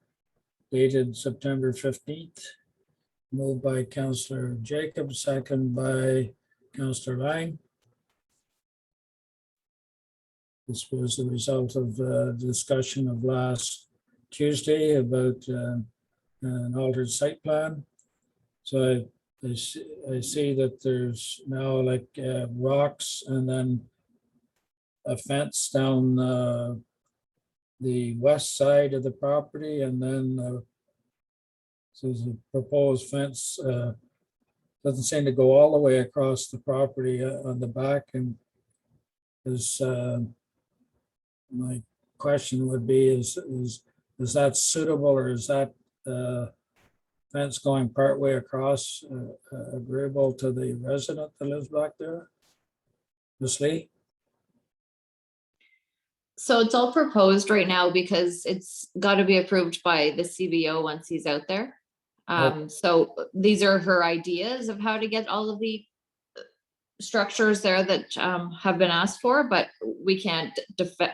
dated September 15th. Moved by Councillor Jacob, second by Councillor Lang. This was the result of discussion of last Tuesday about an altered site plan. So I see that there's now like rocks and then a fence down the west side of the property, and then so there's a proposed fence. Doesn't seem to go all the way across the property on the back, and is my question would be is that suitable, or is that fence going part way across agreeable to the resident that lives back there? Ms. Lee? So it's all proposed right now because it's got to be approved by the CBO once he's out there. So these are her ideas of how to get all of the structures there that have been asked for, but we can't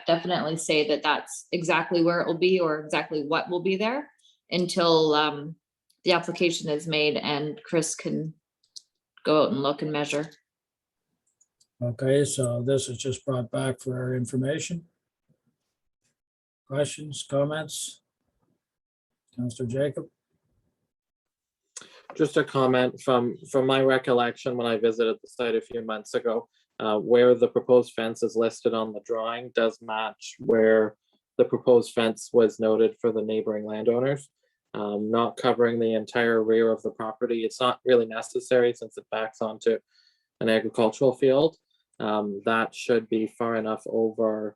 definitely say that that's exactly where it will be or exactly what will be there until the application is made and Chris can go out and look and measure. Okay, so this is just brought back for our information. Questions, comments? Councillor Jacob? Just a comment from my recollection when I visited the site a few months ago. where the proposed fence is listed on the drawing does match where the proposed fence was noted for the neighboring landowners. Not covering the entire rear of the property. It's not really necessary since it backs onto an agricultural field. That should be far enough over,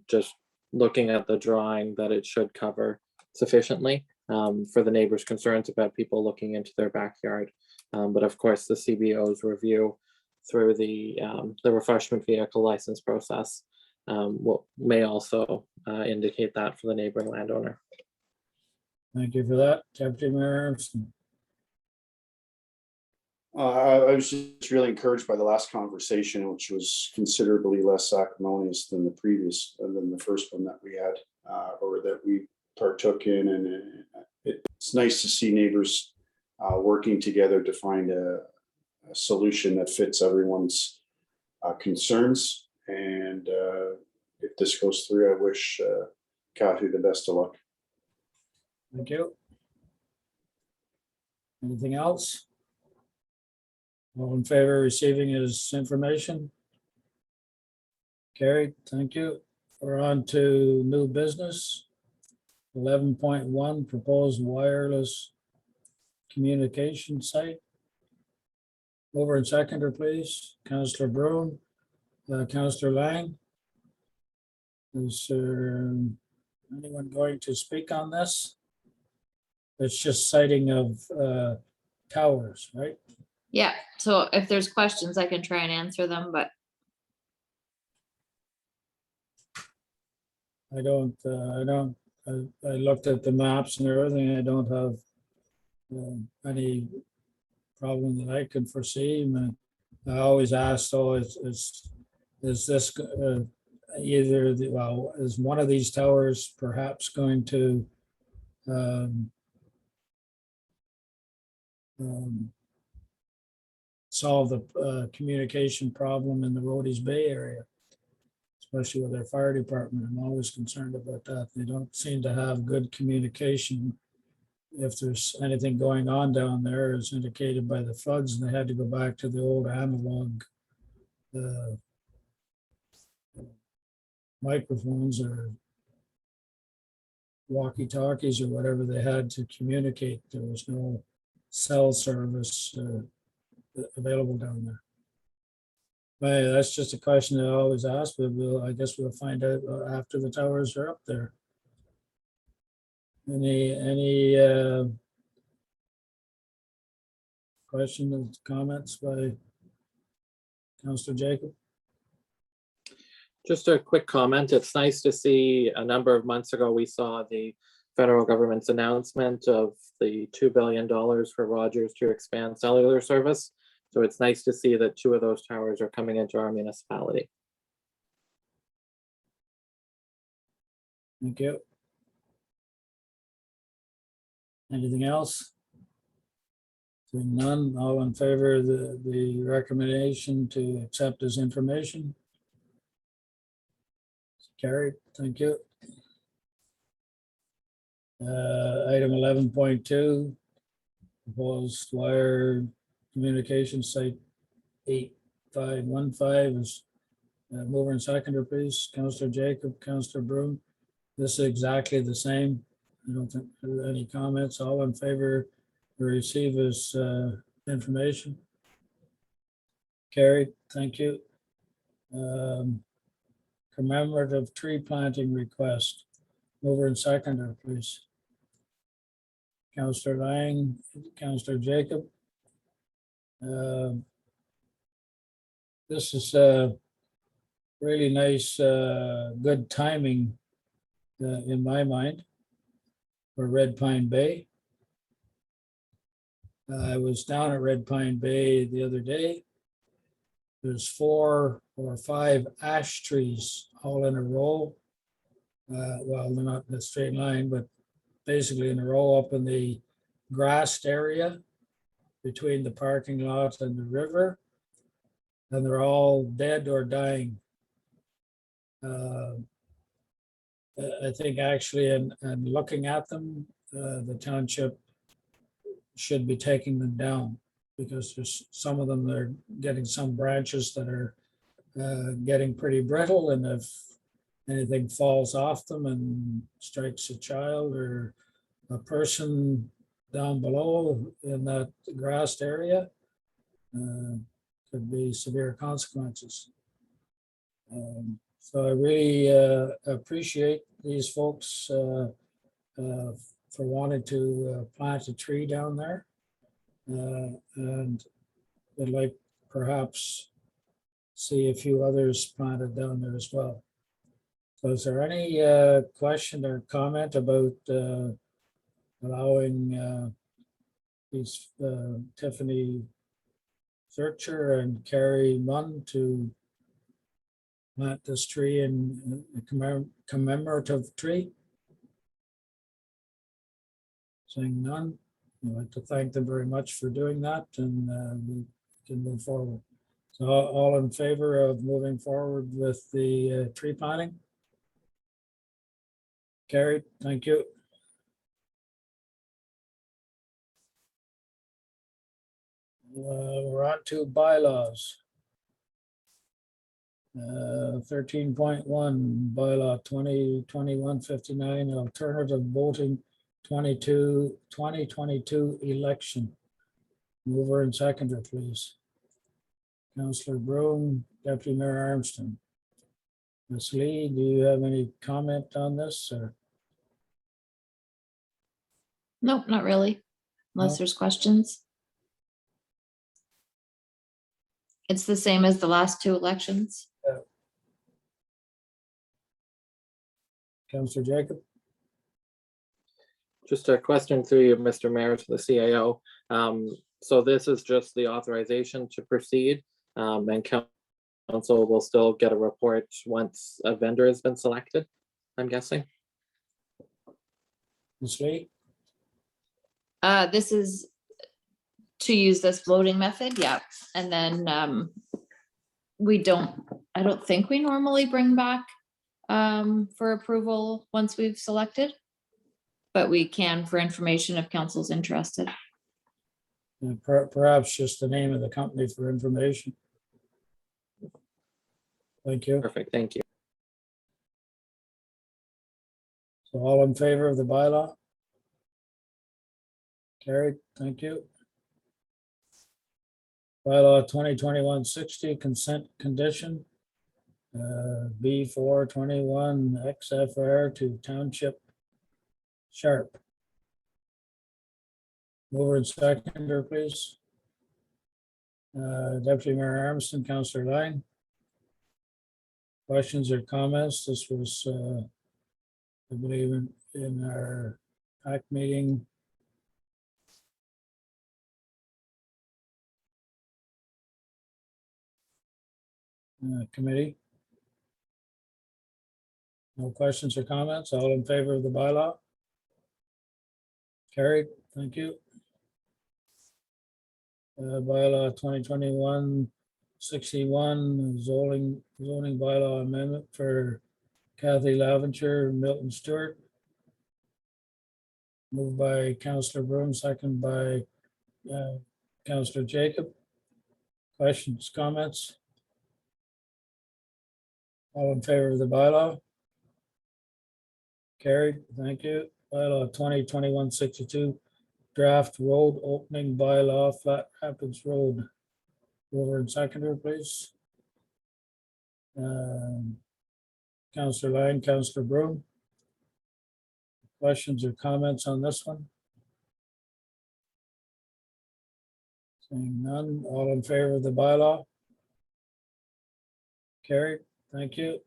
just looking at the drawing, that it should cover sufficiently for the neighbors' concerns about people looking into their backyard. But of course, the CBO's review through the refreshment vehicle license process may also indicate that for the neighboring landowner. Thank you for that, Deputy Mayor Armstrong. I was just really encouraged by the last conversation, which was considerably less acrimonious than the first one that we had, or that we partook in. And it's nice to see neighbors working together to find a solution that fits everyone's concerns. And if this goes through, I wish Kathy the best of luck. Thank you. Anything else? All in favor of receiving his information? Carried, thank you. We're on to new business. 11.1, proposed wireless communication site. Over and seconder, please. Councillor Broom, Councillor Lang. Is there anyone going to speak on this? It's just sighting of towers, right? Yeah, so if there's questions, I can try and answer them, but I looked at the maps and everything. I don't have any problem that I can foresee. I always ask, though, is this is one of these towers perhaps going to solve the communication problem in the Rhodey's Bay area, especially with their fire department? I'm always concerned about that. They don't seem to have good communication. If there's anything going on down there, as indicated by the floods, and they had to go back to the old analog microphones or walkie-talkies or whatever they had to communicate. There was no cell service available down there. But that's just a question that I always ask, but I guess we'll find out after the towers are up there. Any questions, comments by Councillor Jacob? Just a quick comment. It's nice to see a number of months ago, we saw the federal government's announcement of the $2 billion for Rogers to expand cellular service. So it's nice to see that 2 of those towers are coming into our municipality. Thank you. Anything else? Seeing none, all in favor of the recommendation to accept as information? Carried, thank you. Item 11.2, proposed wire communication site 8515 is mover and seconder, please. Councillor Jacob, Councillor Broom. This is exactly the same. I don't think there are any comments. All in favor to receive his information? Carried, thank you. Commemorative tree planting request. Mover and seconder, please. Councillor Lang, Councillor Jacob. This is really nice, good timing in my mind for Red Pine Bay. I was down at Red Pine Bay the other day. There's 4 or 5 ash trees all in a row. Well, they're not in a straight line, but basically in a row up in the grassed area between the parking lot and the river. And they're all dead or dying. I think actually, and looking at them, the township should be taking them down, because there's some of them that are getting some branches that are getting pretty brittle, and if anything falls off them and strikes a child or a person down below in that grassed area, could be severe consequences. So I really appreciate these folks for wanting to plant a tree down there. And would like perhaps see a few others planted down there as well. So is there any question or comment about allowing these Tiffany Searcher and Carrie Munn to plant this tree in a commemorative tree? Saying none, I'd like to thank them very much for doing that, and we can move forward. So all in favor of moving forward with the tree planting? Carried, thank you. We're on to bylaws. 13.1 bylaw 2021-59 alternative voting 2022 election. Mover and seconder, please. Councillor Broom, Deputy Mayor Armstrong. Ms. Lee, do you have any comment on this, or? Nope, not really, unless No. there's questions. It's the same as the last two elections. Councillor Jacob? Just a question through you, Mr. Mayor, to the CAO. So this is just the authorization to proceed, and council will still get a report once a vendor has been selected, I'm guessing. Ms. Lee? This is to use this voting method, yeah. And then I don't think we normally bring back for approval once we've selected, but we can for information if council's interested. Perhaps just the name of the company for information. Thank you. Perfect, thank you. So all in favor of the bylaw? Carried, thank you. Bylaw 2021-60 consent condition. B421 XFR to Township Sharp. Mover and seconder, please. Deputy Mayor Armstrong, Councillor Lang. Questions or comments? This was, I believe, in our PAC meeting. Committee. No questions or comments? All in favor of the bylaw? Carried, thank you. Bylaw 2021-61 zoning bylaw amendment for Kathy Laventure, Milton Stewart. Moved by Councillor Broom, second by Councillor Jacob. Questions, comments? All in favor of the bylaw? Carried, thank you. Bylaw 2021-62 draft road opening bylaw, Flat Rapids Road. Mover and seconder, please. Councillor Lang, Councillor Broom. Questions or comments on this one? Seeing none, all in favor of the bylaw? Carried, thank you.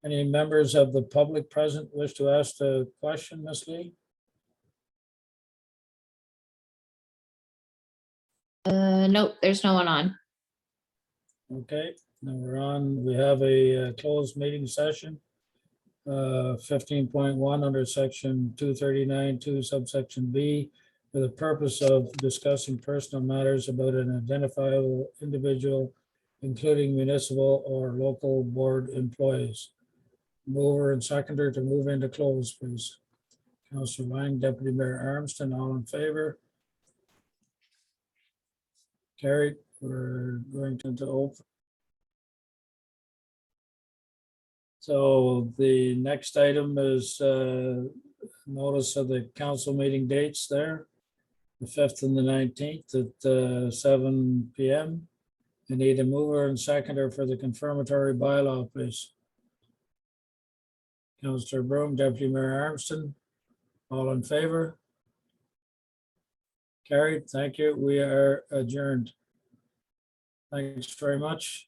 Any members of the public present wish to ask a question, Ms. Lee? Nope, there's no one on. Okay, now we're on, we have a closed meeting session. 15.1 under section 239(2) subsection B, for the purpose of discussing personal matters about an identifiable individual, including municipal or local board employees. Mover and seconder to move into close, please. Councillor Lang, Deputy Mayor Armstrong, all in favor? Carried. We're going to open. So the next item is notice of the council meeting dates there. The 5th and the 19th at 7 PM. I need a mover and seconder for the confirmatory bylaw, please. Councillor Broom, Deputy Mayor Armstrong, all in favor? Carried, thank you. We are adjourned. Thanks very much.